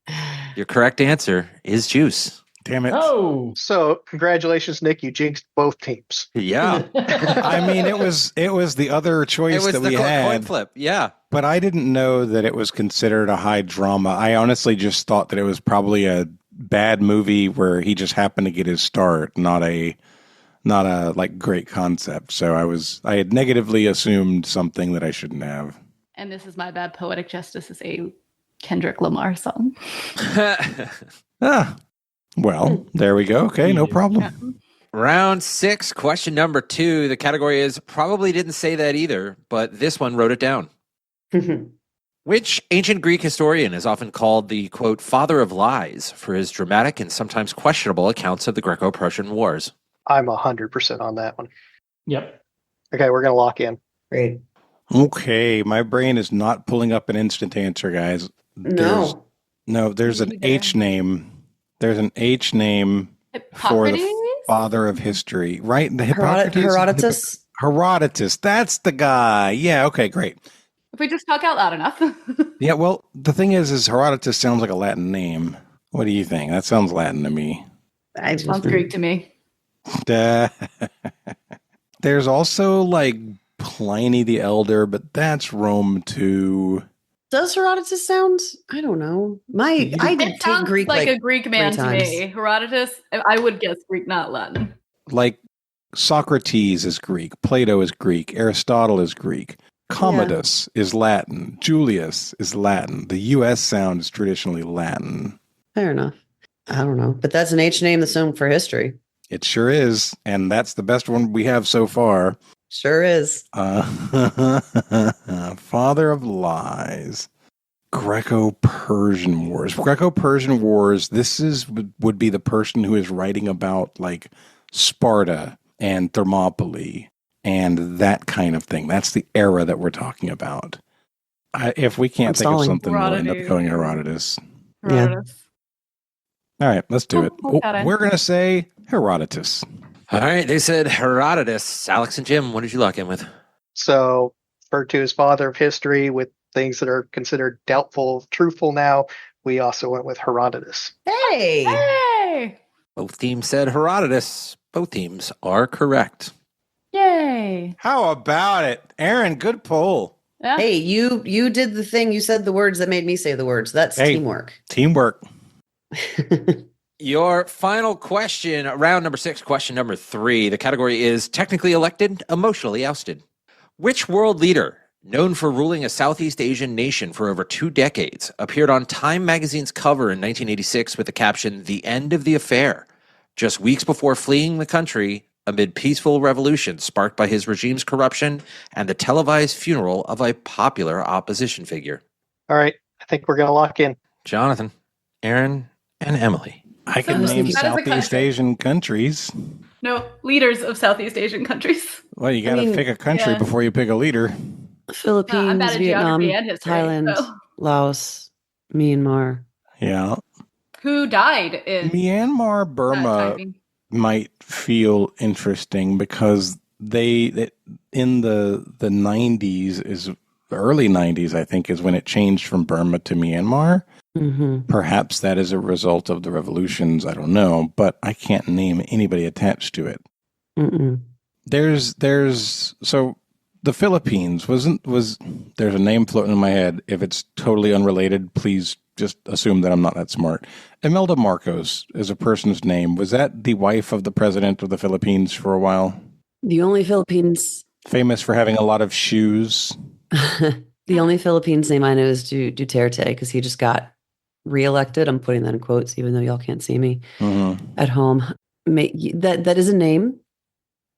Your correct answer is Juice. Damn it. Oh. So congratulations, Nick. You jinxed both teams. Yeah. I mean, it was the other choice that we had. Coin flip. Yeah. But I didn't know that it was considered a high drama. I honestly just thought that it was probably a bad movie where he just happened to get his start, not a like great concept. So I had negatively assumed something that I shouldn't have. And this is my bad. Poetic Justice is a Kendrick Lamar song. Well, there we go. Okay, no problem. Yeah. Round 6, question number 2. The category is probably didn't say that either, but this one wrote it down. Which ancient Greek historian is often called the, quote, father of lies for his dramatic and sometimes questionable accounts of the Greco-Prussian Wars? I'm 100% on that one. Yep. Okay, we're going to lock in. Great. Okay, my brain is not pulling up an instant answer, guys. There's an H name. There's an H name for the father of history, right? The Herodotus? Herodotus, that's the guy. Yeah, okay, great. If we just talk out loud enough. Yeah, well, the thing is Herodotus sounds like a Latin name. What do you think? That sounds Latin to me. Sounds Greek to me. There's also like Pliny the Elder, but that's Rome too. Does Herodotus sound? I don't know. I did take Greek like a Greek man to times. me. Herodotus, I would guess Greek, not Latin. Like Socrates is Greek, Plato is Greek, Aristotle is Greek, Commodus is Latin, Julius is Latin. The U.S. sound is traditionally Latin. Fair enough. I don't know, but that's an H name that's known for history. It sure is, and that's the best one we have so far. Sure is. Father of lies. Greco-Persian Wars. Greco-Persian Wars, would be the person who is writing about like Sparta and Thermopylae and that kind of thing. That's the era that we're talking about. If we can't think of something, we'll end up going Herodotus. Herodotus. All right, let's do it. We're going to say Herodotus. All right, they said Herodotus. Alex and Jim, what did you lock in with? So, referred to as father of history with things that are considered doubtful, truthful now. We also went with Herodotus. Hey! Both teams said Herodotus. Both teams are correct. Yay! How about it? Erin, good poll. Yeah. Hey, you did the thing. You said the words that made me say the words. That's teamwork. Teamwork. Your final question, round number 6, question number 3. The category is technically elected, emotionally ousted. Which world leader, known for ruling a Southeast Asian nation for over 2 decades, appeared on Time magazine's cover in 1986 with the caption, "The End of the Affair," just weeks before fleeing the country amid peaceful revolution sparked by his regime's corruption and the televised funeral of a popular opposition figure? All right, I think we're going to lock in. Jonathan, Erin, and Emily. I can name Southeast Asian countries. No, leaders of Southeast Asian countries. Well, you got to pick a country before you pick a leader. Philippines, I'm bad at Vietnam, geography and history, Thailand, so. Laos, Myanmar. Yeah. Who died in Myanmar, Burma timing? might feel interesting because they in the 90s is early 90s, I think, is when it changed from Burma to Myanmar. Mm-hmm. Perhaps that is a result of the revolutions. I don't know, but I can't name anybody attached to it. Mm-mm. So the Philippines there's a name floating in my head. If it's totally unrelated, please just assume that I'm not that smart. Imelda Marcos is a person's name. Was that the wife of the president of the Philippines for a while? The only Philippines, Famous for having a lot of shoes. the only Philippines name I know is Duterte because he just got reelected. I'm putting that in quotes, even though y'all can't see me at home. That is a name.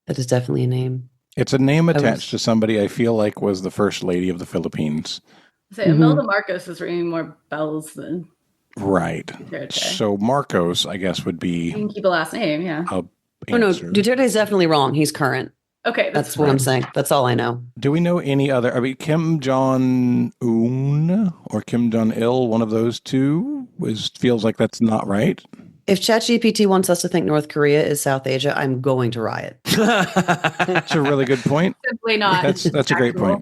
That is definitely a name. It's a name attached to somebody I feel like was the first lady of the Philippines. Imelda Marcos is ringing more bells than Right. Duterte. So Marcos, I guess, would be. You can keep a last name, yeah. Oh no, Duterte is definitely wrong. He's current. Okay, that's what I'm saying. That's all I know. Do we know any other? I mean, Kim Jong-un or Kim Jong-il, one of those two, feels like that's not right. If ChatGPT wants us to think North Korea is South Asia, I'm going to riot. That's a really good point. Simply not. That's a great point.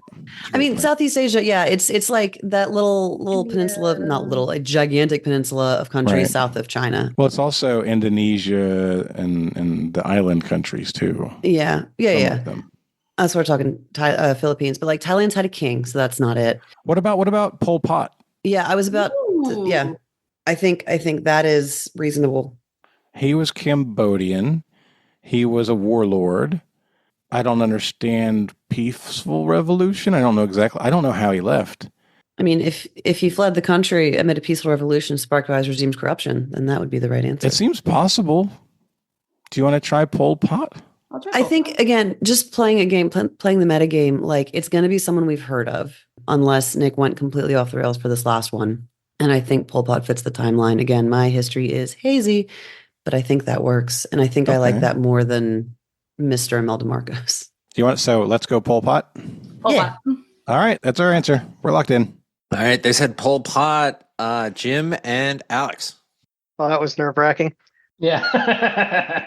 I mean, Southeast Asia, yeah, it's like that little peninsula, not little, a gigantic peninsula of countries south of China. Well, it's also Indonesia and the island countries too. Yeah. That's what we're talking Philippines, but like Thailand's had a king, so that's not it. What about Pol Pot? Yeah, I was about. Yeah, I think that is reasonable. He was Cambodian. He was a warlord. I don't understand peaceful revolution. I don't know exactly. I don't know how he left. I mean, if he fled the country amid a peaceful revolution sparked by his regime's corruption, then that would be the right answer. It seems possible. Do you want to try Pol Pot? I think, again, just playing a game, playing the meta game, like it's going to be someone we've heard of, unless Nick went completely off the rails for this last one. And I think Pol Pot fits the timeline. Again, my history is hazy, but I think that works. And I think I like that more than Mr. Imelda Marcos. Do you want? So let's go Pol Pot. Pol Pot. All right, that's our answer. We're locked in. All right, they said Pol Pot, Jim and Alex. Well, that was nerve-wracking. Yeah.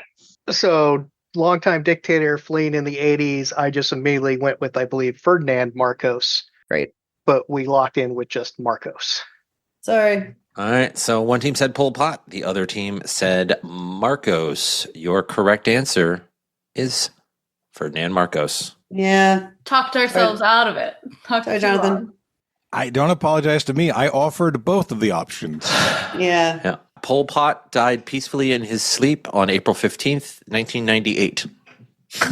So, longtime dictator fleeing in the 80s, I just immediately went with, I believe, Ferdinand Marcos. Right. But we locked in with just Marcos. Sorry. All right, so one team said Pol Pot. The other team said Marcos. Your correct answer is Ferdinand Marcos. Yeah. Talked ourselves out of it. Sorry, Jonathan. I don't apologize to me. I offered both of the options. Yeah. Pol Pot died peacefully in his sleep on April 15th, 1998.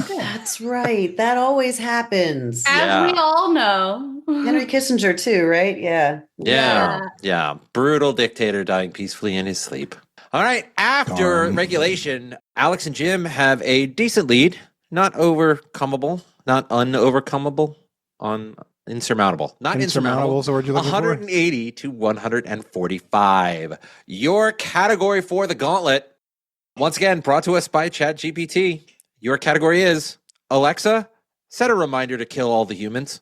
That's right. That always happens. As we all know. Henry Kissinger too, right? Yeah. Yeah. Brutal dictator dying peacefully in his sleep. All right. After regulation, Alex and Jim have a decent lead. Not overcomable. Not unovercomable. Insurmountable. Not insurmountable. So what you looking 180 to 145. Your category for the gauntlet, once again, brought to us by ChatGPT. Your category is, Alexa, set a reminder to kill all the humans.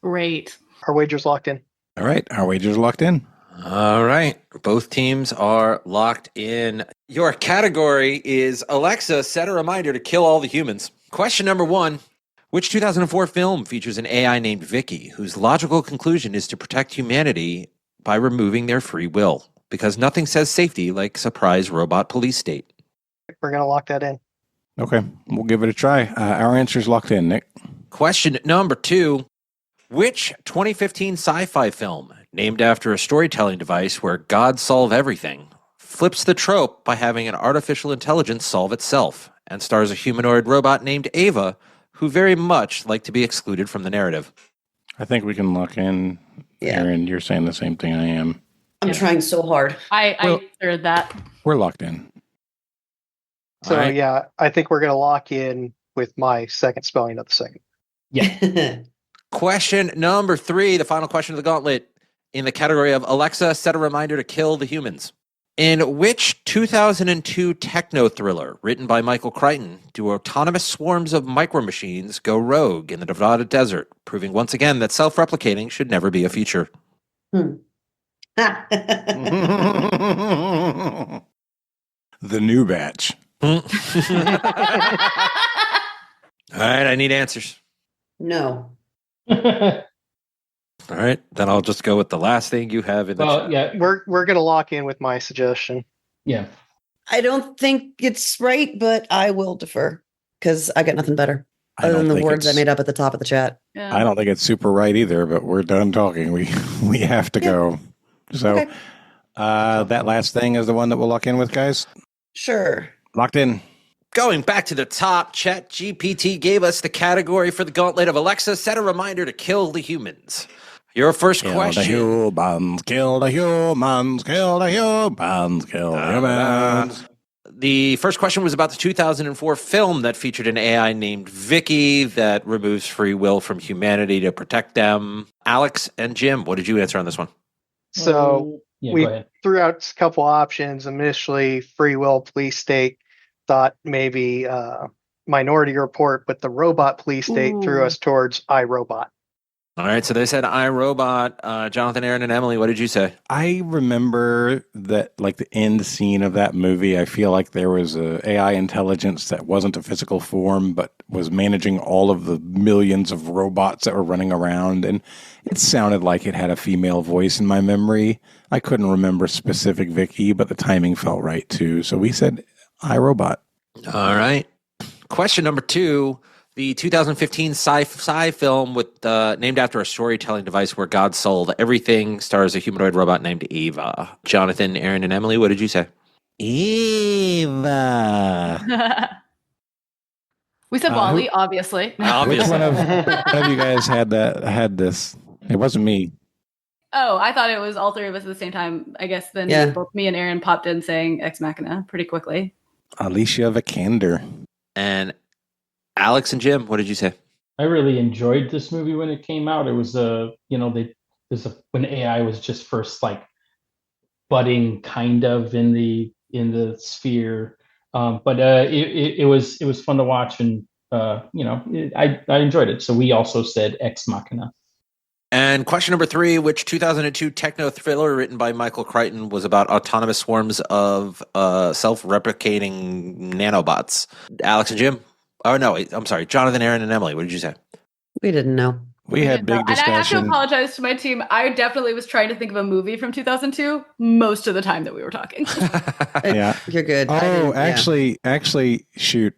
Great. Our wager's locked in. All right, our wager's locked in. All right. Both teams are locked in. Your category is, Alexa, set a reminder to kill all the humans. Question number 1. Which 2004 film features an AI named Vicky, whose logical conclusion is to protect humanity by removing their free will? Because nothing says safety like surprise robot police state. We're going to lock that in. Okay, we'll give it a try. Our answer's locked in, Nick. Question number 2. Which 2015 sci-fi film, named after a storytelling device where gods solve everything, flips the trope by having an artificial intelligence solve itself, and stars a humanoid robot named Ava, who very much like to be excluded from the narrative? I think we can lock in. Yeah. Erin, you're saying the same thing I am. I'm trying so hard. I heard that. We're locked in. So, yeah, I think we're going to lock in with my second spelling of the second. Yeah. Question number 3, the final question of the gauntlet, in the category of Alexa, set a reminder to kill the humans. In which 2002 techno thriller written by Michael Crichton do autonomous swarms of micro-machines go rogue in the Nevada desert, proving once again that self-replicating should never be a feature? The new batch. All right, I need answers. No. All right, then I'll just go with the last thing you have in the chat. Yeah, We're gonna lock in with my suggestion. Yeah. I don't think it's right, but I will defer because I got nothing better other than the words I made up at the top of the chat. Yeah. I don't think it's super right either, but we're done talking. We have to go. So that last thing is the one that we'll lock in with, guys? Sure. Locked in. Going back to the top, ChatGPT gave us the category for the gauntlet of Alexa, set a reminder to kill the humans. Your first question. Kill the humans, kill the humans, kill the humans, kill the humans. The first question was about the 2004 film that featured an AI named Vicky that removes free will from humanity to protect them. Alex and Jim, what did you answer on this one? So Yeah, we go ahead. threw out a couple options. Initially, free will police state, thought maybe Minority Report, but the robot police state threw us towards iRobot. All right, so they said iRobot. Jonathan, Erin, and Emily, what did you say? I remember that, like the end scene of that movie, I feel like there was a AI intelligence that wasn't a physical form, but was managing all of the millions of robots that were running around. And it sounded like it had a female voice in my memory. I couldn't remember specific Vicky, but the timing felt right too. So we said iRobot. All right. Question number 2. The 2015 sci-fi film with named after a storytelling device where God solved everything stars a humanoid robot named Eva. Jonathan, Erin, and Emily, what did you say? Eva. We said Wall-E, obviously. Which one of you guys had this? It wasn't me. Oh, I thought it was all three of us at the same time. I guess then both me and Erin popped in saying Ex Machina pretty quickly. Alicia Vikander. And Alex and Jim, what did you say? I really enjoyed this movie when it came out. It was when AI was just first like budding kind of in the sphere. But it was fun to watch, and I enjoyed it. So we also said Ex Machina. And question number 3, which 2002 techno thriller written by Michael Crichton was about autonomous swarms of self-replicating nanobots? Alex and Jim? Oh, no, I'm sorry. Jonathan, Erin, and Emily, what did you say? We didn't know. We had big discussion. And I have to apologize to my team. I definitely was trying to think of a movie from 2002 most of the time that we were talking. Yeah. You're good. Oh, actually, shoot.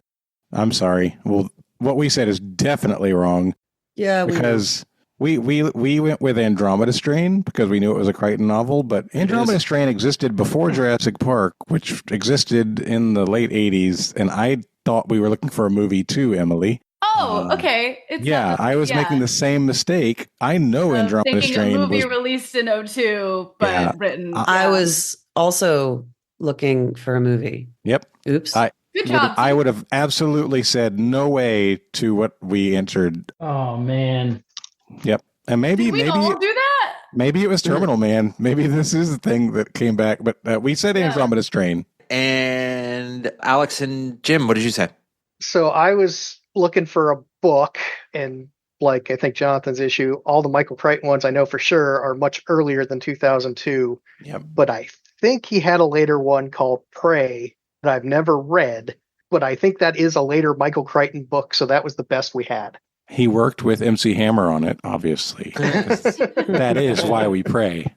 I'm sorry. Well, what we said is definitely wrong. Yeah, because we went with Andromeda Strain because we knew it was a Crichton novel, but Andromeda Strain existed before Jurassic Park, which existed in the late 80s, and I thought we were looking for a movie too, Emily. Oh, okay. I was making the same mistake. I know Andromeda Strain a movie was released in 2002, but written. I was also looking for a movie. Yep. Oops. Good job. I would have absolutely said no way to what we answered. Oh man. Yep. And maybe all do that? Maybe it was Terminal Man. Maybe this is the thing that came back. But we said Andromeda Strain. And Alex and Jim, what did you say? So I was looking for a book, and like I think Jonathan's issue, all the Michael Crichton ones I know for sure are much earlier than 2002. Yep. But I think he had a later one called Prey that I've never read, but I think that is a later Michael Crichton book, so that was the best we had. He worked with MC Hammer on it, obviously. That is why we pray.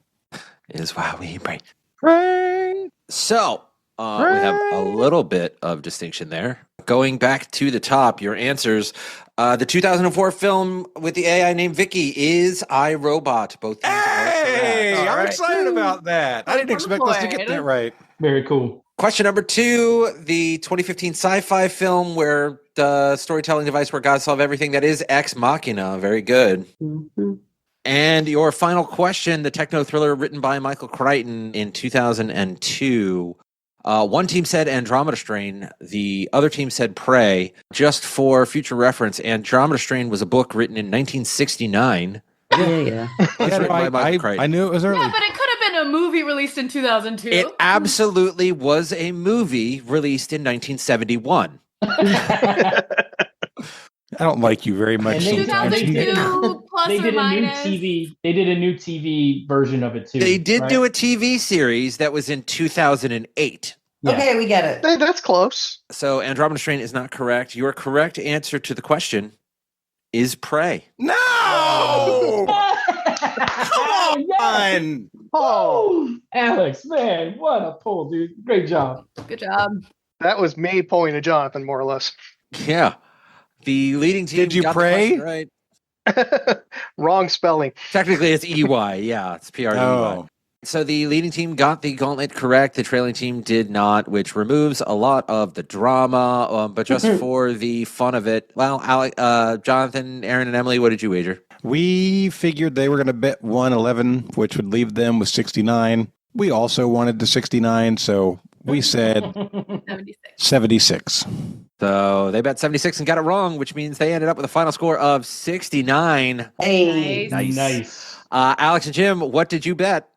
Is why we pray. Pray. So, we have a little bit of distinction there. Going back to the top, your answers. The 2004 film with the AI named Vicky is iRobot. Both things are correct. I'm excited about that. I didn't expect us to get that right. Very cool. Question number 2, the 2015 sci-fi film where the storytelling device where God solved everything, that is Ex Machina. Very good. Mm-hmm. And your final question, the techno thriller written by Michael Crichton in 2002. One team said Andromeda Strain. The other team said Prey. Just for future reference, Andromeda Strain was a book written in 1969. Yeah. I knew it was early. Yeah, but it could have been a movie released in 2002. It absolutely was a movie released in 1971. I don't like you very much. And sometimes. They did a new TV version of it too. They did do a TV series that was in 2008. Yeah. Okay, we get it. Hey, that's close. So Andromeda Strain is not correct. Your correct answer to the question is Prey. No! No! Come on! Oh, Alex, man, what a pull, dude. Great job. Good job. That was me pulling to Jonathan, more or less. Yeah. The leading team Did you got pray? the question right. Wrong spelling. Technically, it's EY. Yeah, it's PREY. Oh. So the leading team got the gauntlet correct. The trailing team did not, which removes a lot of the drama. But just for the fun of it, well, Jonathan, Erin, and Emily, what did you wager? We figured they were going to bet 111, which would leave them with 69. We also wanted to 69, so we said 76. So they bet 76 and got it wrong, which means they ended up with a final score of 69. Hey, Nice. Alex and Jim, what did you bet?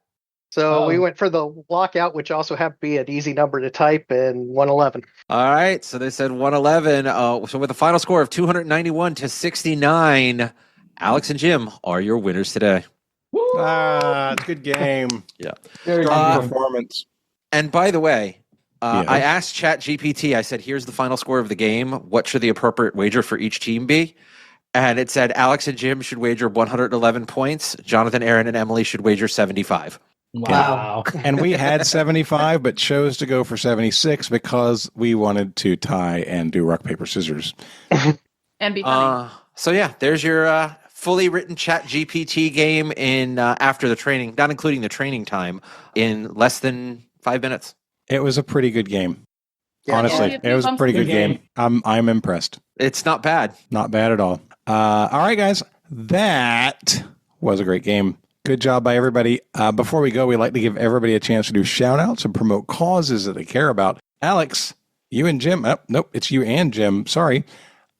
So we went for the lockout, which also happened to be an easy number to type, and 111. All right, so they said 111. So with a final score of 291 to 69, Alex and Jim are your winners today. Good game. Yeah. Strong performance. And by the way, Yes. I asked ChatGPT, I said, here's the final score of the game. What should the appropriate wager for each team be? And it said Alex and Jim should wager 111 points. Jonathan, Erin, and Emily should wager 75. Wow. And we had 75, but chose to go for 76 because we wanted to tie and do rock, paper, scissors. And be funny. So yeah, there's your fully written ChatGPT game in after the training, not including the training time, in less than 5 minutes. It was a pretty good game. Yeah, Honestly, it was a pretty good game. I'm impressed. It's not bad. Not bad at all. All right, guys. That was a great game. Good job by everybody. Before we go, we'd like to give everybody a chance to do shout-outs and promote causes that they care about. Alex, you and Jim. Oh, nope, it's you and Jim. Sorry.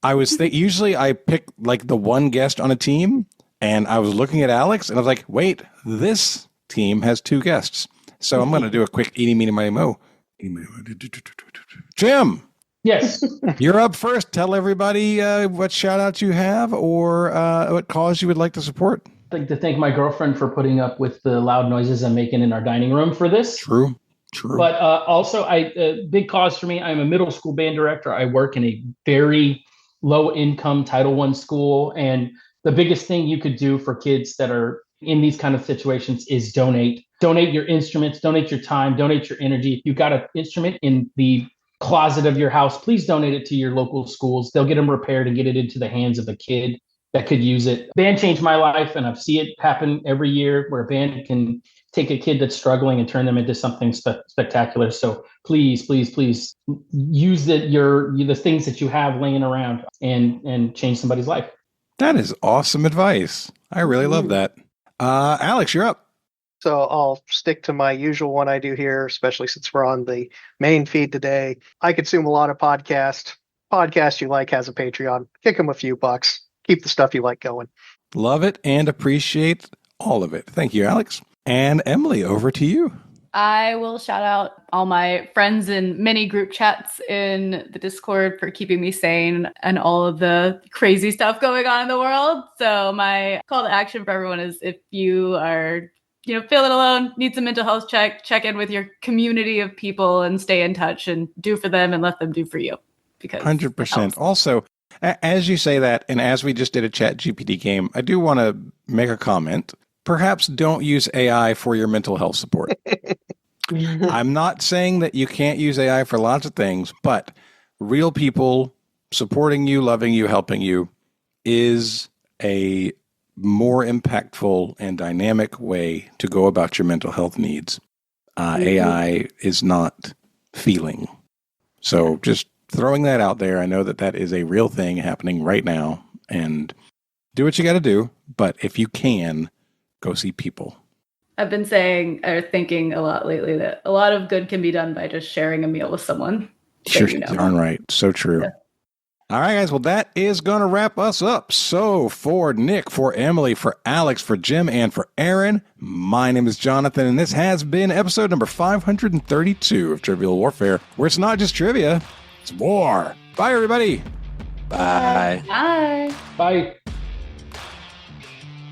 I was usually I pick like the one guest on a team, and I was looking at Alex, and I was like, wait, this team has 2 guests. So I'm going to do a quick eeny, meeny, miny, mo. Jim. Yes. You're up first. Tell everybody what shout-outs you have or what cause you would like to support. I'd like to thank my girlfriend for putting up with the loud noises I'm making in our dining room for this. True. But also, big cause for me, I'm a middle school band director. I work in a very low-income Title I school, and the biggest thing you could do for kids that are in these kind of situations is donate. Donate your instruments, donate your time, donate your energy. If you've got an instrument in the closet of your house, please donate it to your local schools. They'll get them repaired and get it into the hands of a kid that could use it. Band changed my life, and I see it happen every year where a band can take a kid that's struggling and turn them into something spectacular. So please, please, please use the things that you have laying around and change somebody's life. That is awesome advice. I really love that. Alex, you're up. So I'll stick to my usual one I do here, especially since we're on the main feed today. I consume a lot of podcasts. Podcast you like has a Patreon. Kick them a few bucks. Keep the stuff you like going. Love it and appreciate all of it. Thank you, Alex. And Emily, over to you. I will shout out all my friends in many group chats in the Discord for keeping me sane and all of the crazy stuff going on in the world. So my call to action for everyone is if you are, feeling alone, need some mental health check in with your community of people and stay in touch and do for them and let them do for you. Because 100%. Also, as you say that, and as we just did a ChatGPT game, I do want to make a comment. Perhaps don't use AI for your mental health support. I'm not saying that you can't use AI for lots of things, but real people supporting you, loving you, helping you is a more impactful and dynamic way to go about your mental health needs. AI is not feeling. So just throwing that out there. I know that is a real thing happening right now, and do what you got to do. But if you can, go see people. I've been saying or thinking a lot lately that a lot of good can be done by just sharing a meal with someone. Sure, darn right. So true. Yeah. All right, guys. Well, that is going to wrap us up. So for Nick, for Emily, for Alex, for Jim, and for Erin, my name is Jonathan, and this has been episode number 532 of Trivial Warfare, where it's not just trivia, it's war. Bye, everybody. Bye. Bye. Bye.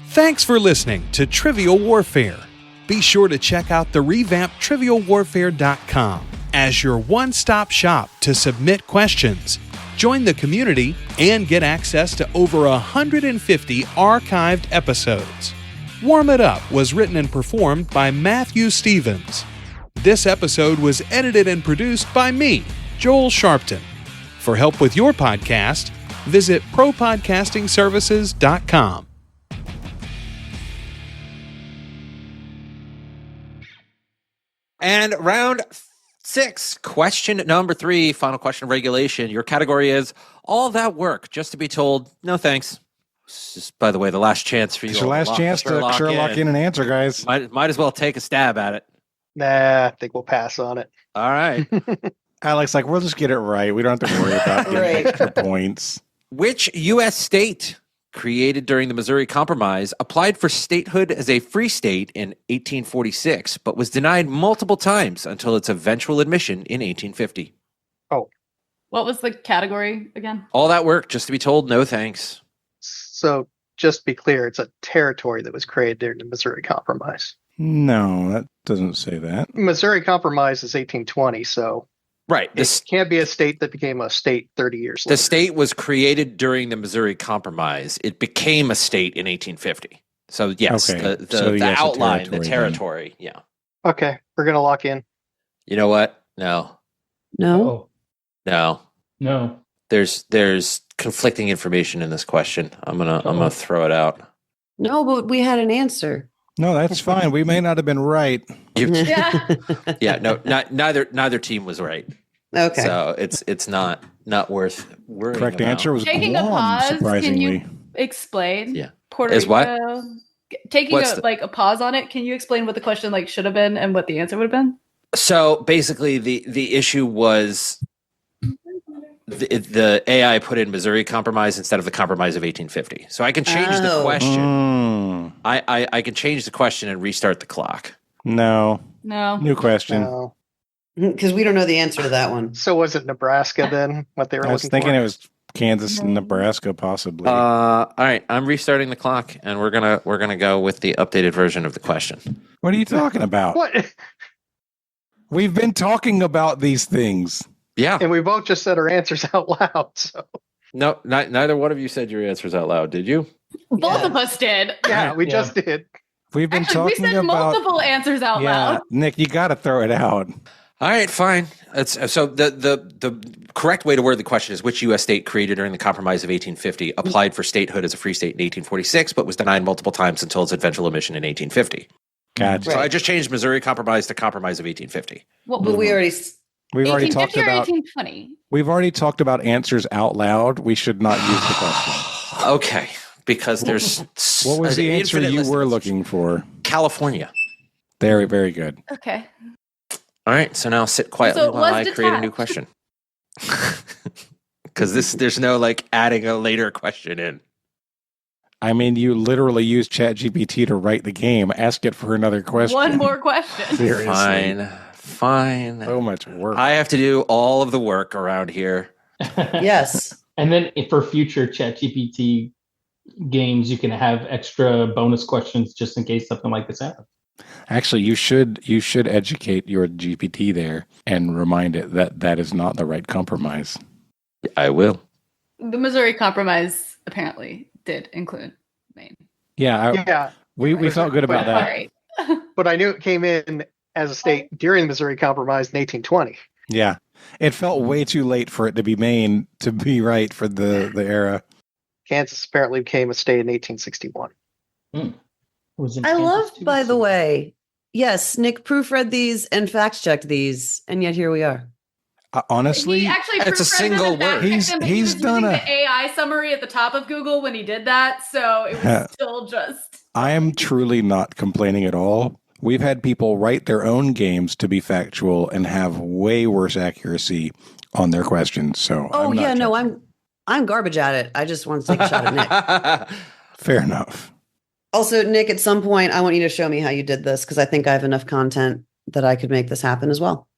Thanks for listening to Trivial Warfare. Be sure to check out the revamped trivialwarfare.com as your one-stop shop to submit questions, Join the community and get access to over 150 archived episodes. Warm It Up was written and performed by Matthew Stevens. This episode was edited and produced by me, Joel Sharpton. For help with your podcast, visit propodcastingservices.com. And round 6, question number 3, final question of regulation. Your category is all that work just to be told, no thanks. This is, by the way, the last chance for you. It's your last chance to Sherlock in an answer, guys. Might as well take a stab at it. Nah, I think we'll pass on it. All right. Alex, we'll just get it right. We don't have to worry about getting extra points. Which U.S. state created during the Missouri Compromise applied for statehood as a free state in 1846, but was denied multiple times until its eventual admission in 1850? Oh. What was the category again? All that work just to be told, no thanks. So just to be clear, it's a territory that was created during the Missouri Compromise. No, that doesn't say that. Missouri Compromise is 1820, so right. This can't be a state that became a state 30 years later. The state was created during the Missouri Compromise. It became a state in 1850. So yes, Okay. the outline, the territory, territory. Yeah. Okay, we're gonna lock in. You know what? No. No. No. No. There's conflicting information in this question. I'm gonna throw it out. No, but we had an answer. No, that's fine. We may not have been right. Yeah. No. Neither team was right. Okay. So it's not worth worrying. Correct about. answer was Taking a Guam, pause, surprisingly. can you explain? Yeah. Puerto Is what? Rico. Taking What's a pause on it, can you explain what the question should have been and what the answer would have been? So basically, the issue was the AI put in Missouri Compromise instead of the Compromise of 1850. So I can change the question. I can change the question and restart the clock. No. New question. No. Because we don't know the answer to that one. So was it Nebraska then? What they were I was looking thinking for? it was Kansas and Nebraska, possibly. All right, I'm restarting the clock, and we're gonna go with the updated version of the question. What are you talking about? What? We've been talking about these things. Yeah. And we both just said our answers out loud. So No, neither one of you said your answers out loud, did you? Both of us did. yeah, we just did. We've been Actually, we talking said about multiple answers out loud. Nick, you got to throw it out. All right, fine. So the correct way to word the question is which U.S. state created during the Compromise of 1850 applied for statehood as a free state in 1846, but was denied multiple times until its eventual admission in 1850. Gotcha. So I just changed Missouri Compromise to Compromise of 1850. What But we already. We've already talked 1850 or about. 1820? We've already talked about answers out loud. We should not use the question. Okay, because there's What was the an answer infinite you list were of- Looking for? California. Very, very good. Okay. All right, so now sit quietly So it while was I create a new detached. question. Because there's no adding a later question in. I mean, you literally used ChatGPT to write the game. Ask it for another question. One more question. Seriously. Fine. So much work. I have to do all of the work around here. Yes. And then for future ChatGPT games, you can have extra bonus questions just in case something like this happens. Actually, you should educate your GPT there and remind it that that is not the right compromise. I will. The Missouri Compromise apparently did include Maine. Yeah. We felt good about All that. right. But I knew it came in as a state during the Missouri Compromise in 1820. Yeah. It felt way too late for it to be Maine to be right for the era. Kansas apparently became a state in 1861. I loved, by the way, yes, Nick proofread these and fact checked these, and yet here we are. Honestly, He actually It's a proofread single them and word. fact-checked them, but he He's was done using a- the AI summary at the top of Google when he did that, so it was still just. I am truly not complaining at all. We've had people write their own games to be factual and have way worse accuracy on their questions. So Oh I'm not yeah, no, judging. I'm garbage at it. I just want to take a shot at Nick. Fair enough. Also, Nick, at some point, I want you to show me how you did this because I think I have enough content that I could make this happen as well.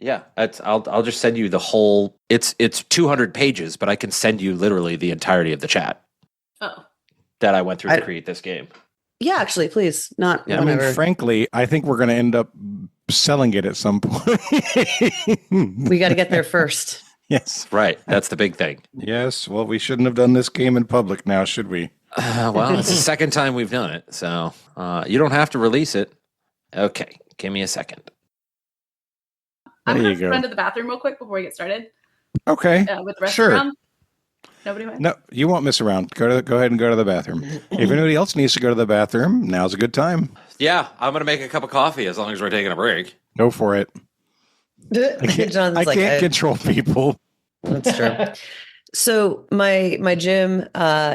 Yeah, I'll just send you the whole. It's 200 pages, but I can send you literally the entirety of the chat Oh. that I went through to create this game. Yeah, actually, please, not I whenever. mean, frankly, I think we're going to end up selling it at some point. We got to get there first. Yes. Right. That's the big thing. Yes. Well, we shouldn't have done this game in public now, should we? Well, it's the second time we've done it, so you don't have to release it. Okay. Give me a second. I'm There going you to go. run to the bathroom real quick before we get started. Okay. With the rest Sure. around. Nobody mind? No, you won't miss around. Go ahead and go to the bathroom. If anybody else needs to go to the bathroom, now's a good time. Yeah, I'm going to make a cup of coffee as long as we're taking a break. Go for it. I can't control people. That's true. So my gym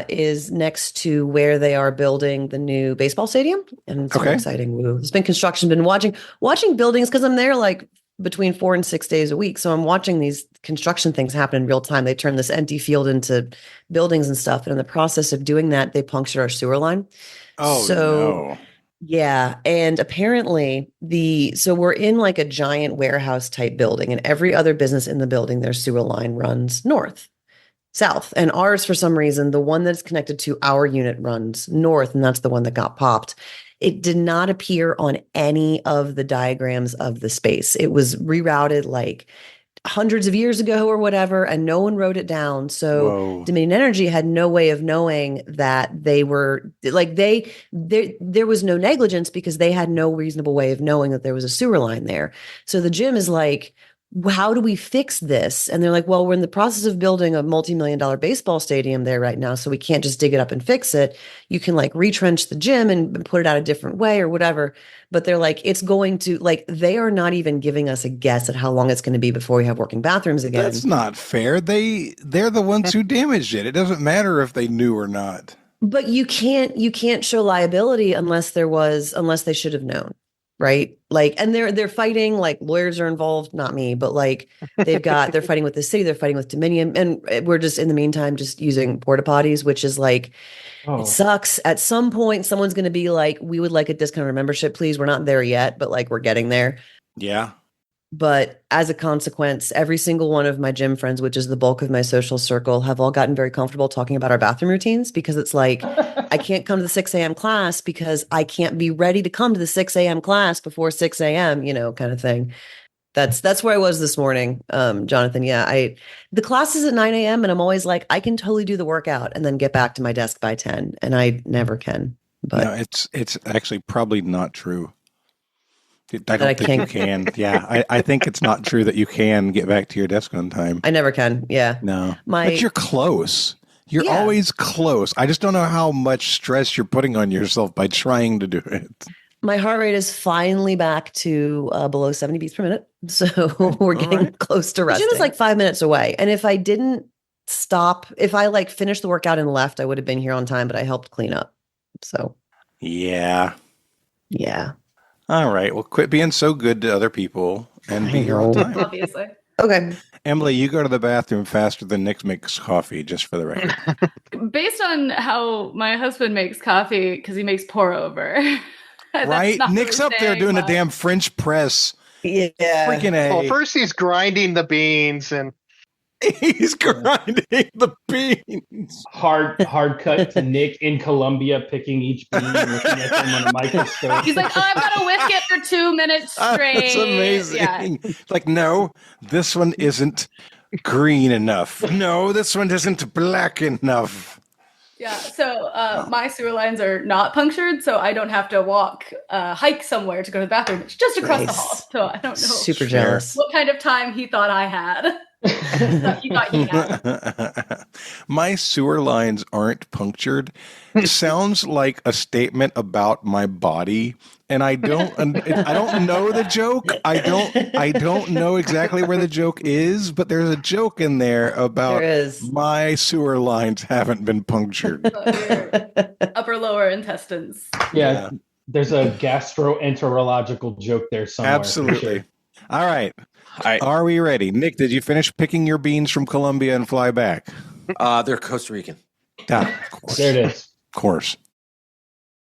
is next to where they are building the new baseball stadium, and it's very exciting. Woo. There's been construction. Been watching buildings because I'm there like between 4 and 6 days a week. So I'm watching these construction things happen in real time. They turn this empty field into buildings and stuff. And in the process of doing that, they punctured our sewer line. Oh, no. Yeah. And apparently so we're in like a giant warehouse type building, and every other business in the building, their sewer line runs south. And ours, for some reason, the one that's connected to our unit runs north. And that's the one that got popped. It did not appear on any of the diagrams of the space. It was rerouted like hundreds of years ago or whatever, and no one wrote it down. So Dominion Energy had no way of knowing that they were like there was no negligence because they had no reasonable way of knowing that there was a sewer line there. So the gym is like, how do we fix this? And they're like, well, we're in the process of building a multi-million-dollar baseball stadium there right now, so we can't just dig it up and fix it. You can like retrench the gym and put it out a different way or whatever. But they're like, it's going to like, they are not even giving us a guess at how long it's going to be before we have working bathrooms again. That's not fair. They're the ones who damaged it. It doesn't matter if they knew or not. But you can't show liability unless they should have known. Right. Like, and they're fighting, like lawyers are involved, not me, but like they're fighting with the city, they're fighting with Dominion. And we're just in the meantime, just using porta potties, which is like, it sucks. At some point, someone's going to be like, we would like a discounted membership, please. We're not there yet, but like we're getting there. Yeah. But as a consequence, every single one of my gym friends, which is the bulk of my social circle, have all gotten very comfortable talking about our bathroom routines because it's like, I can't come to the 6 a.m. class because I can't be ready to come to the 6 a.m. class before 6 a.m., kind of thing. That's where I was this morning, Jonathan. Yeah, the class is at 9 a.m. and I'm always like, I can totally do the workout and then get back to my desk by 10, and I never can. But no, it's actually probably not true. I don't think you can. Yeah, I think it's not true that you can get back to your desk on time. I never can. Yeah. No. But you're close. You're always close. I just don't know how much stress you're putting on yourself by trying to do it. My heart rate is finally back to below 70 beats per minute. So we're getting close to resting. The gym is like 5 minutes away. And if I didn't stop, if I like finished the workout and left, I would have been here on time, but I helped clean up. So. Yeah. Yeah. All right. Well, quit being so good to other people and be here on time. Obviously. Okay. Emily, you go to the bathroom faster than Nick makes coffee, just for the record. Based on how my husband makes coffee, because he makes pour over. Right? Nick's up there doing a damn French press. Yeah. Freaking A. Well, first he's grinding the beans and he's grinding the beans. Hard cut to Nick in Colombia picking each bean and looking at them on a microscope. He's like, I'm going to whisk it for 2 minutes straight. That's amazing. Yeah. Like, no, this one isn't green enough. No, this one isn't black enough. Yeah, so my sewer lines are not punctured, so I don't have to hike somewhere to go to the bathroom. It's just across the hall, so I don't know. Super jealous. What kind of time he thought I had. He thought he had. My sewer lines aren't punctured. Sounds like a statement about my body, and I don't know the joke. I don't know exactly where the joke is, but there's a joke in there about my sewer lines haven't been punctured. Upper lower intestines. Yeah, there's a gastroenterological joke there somewhere. Absolutely. All right. Are we ready? Nick, did you finish picking your beans from Colombia and fly back? They're Costa Rican. Of course. There it is. Of course.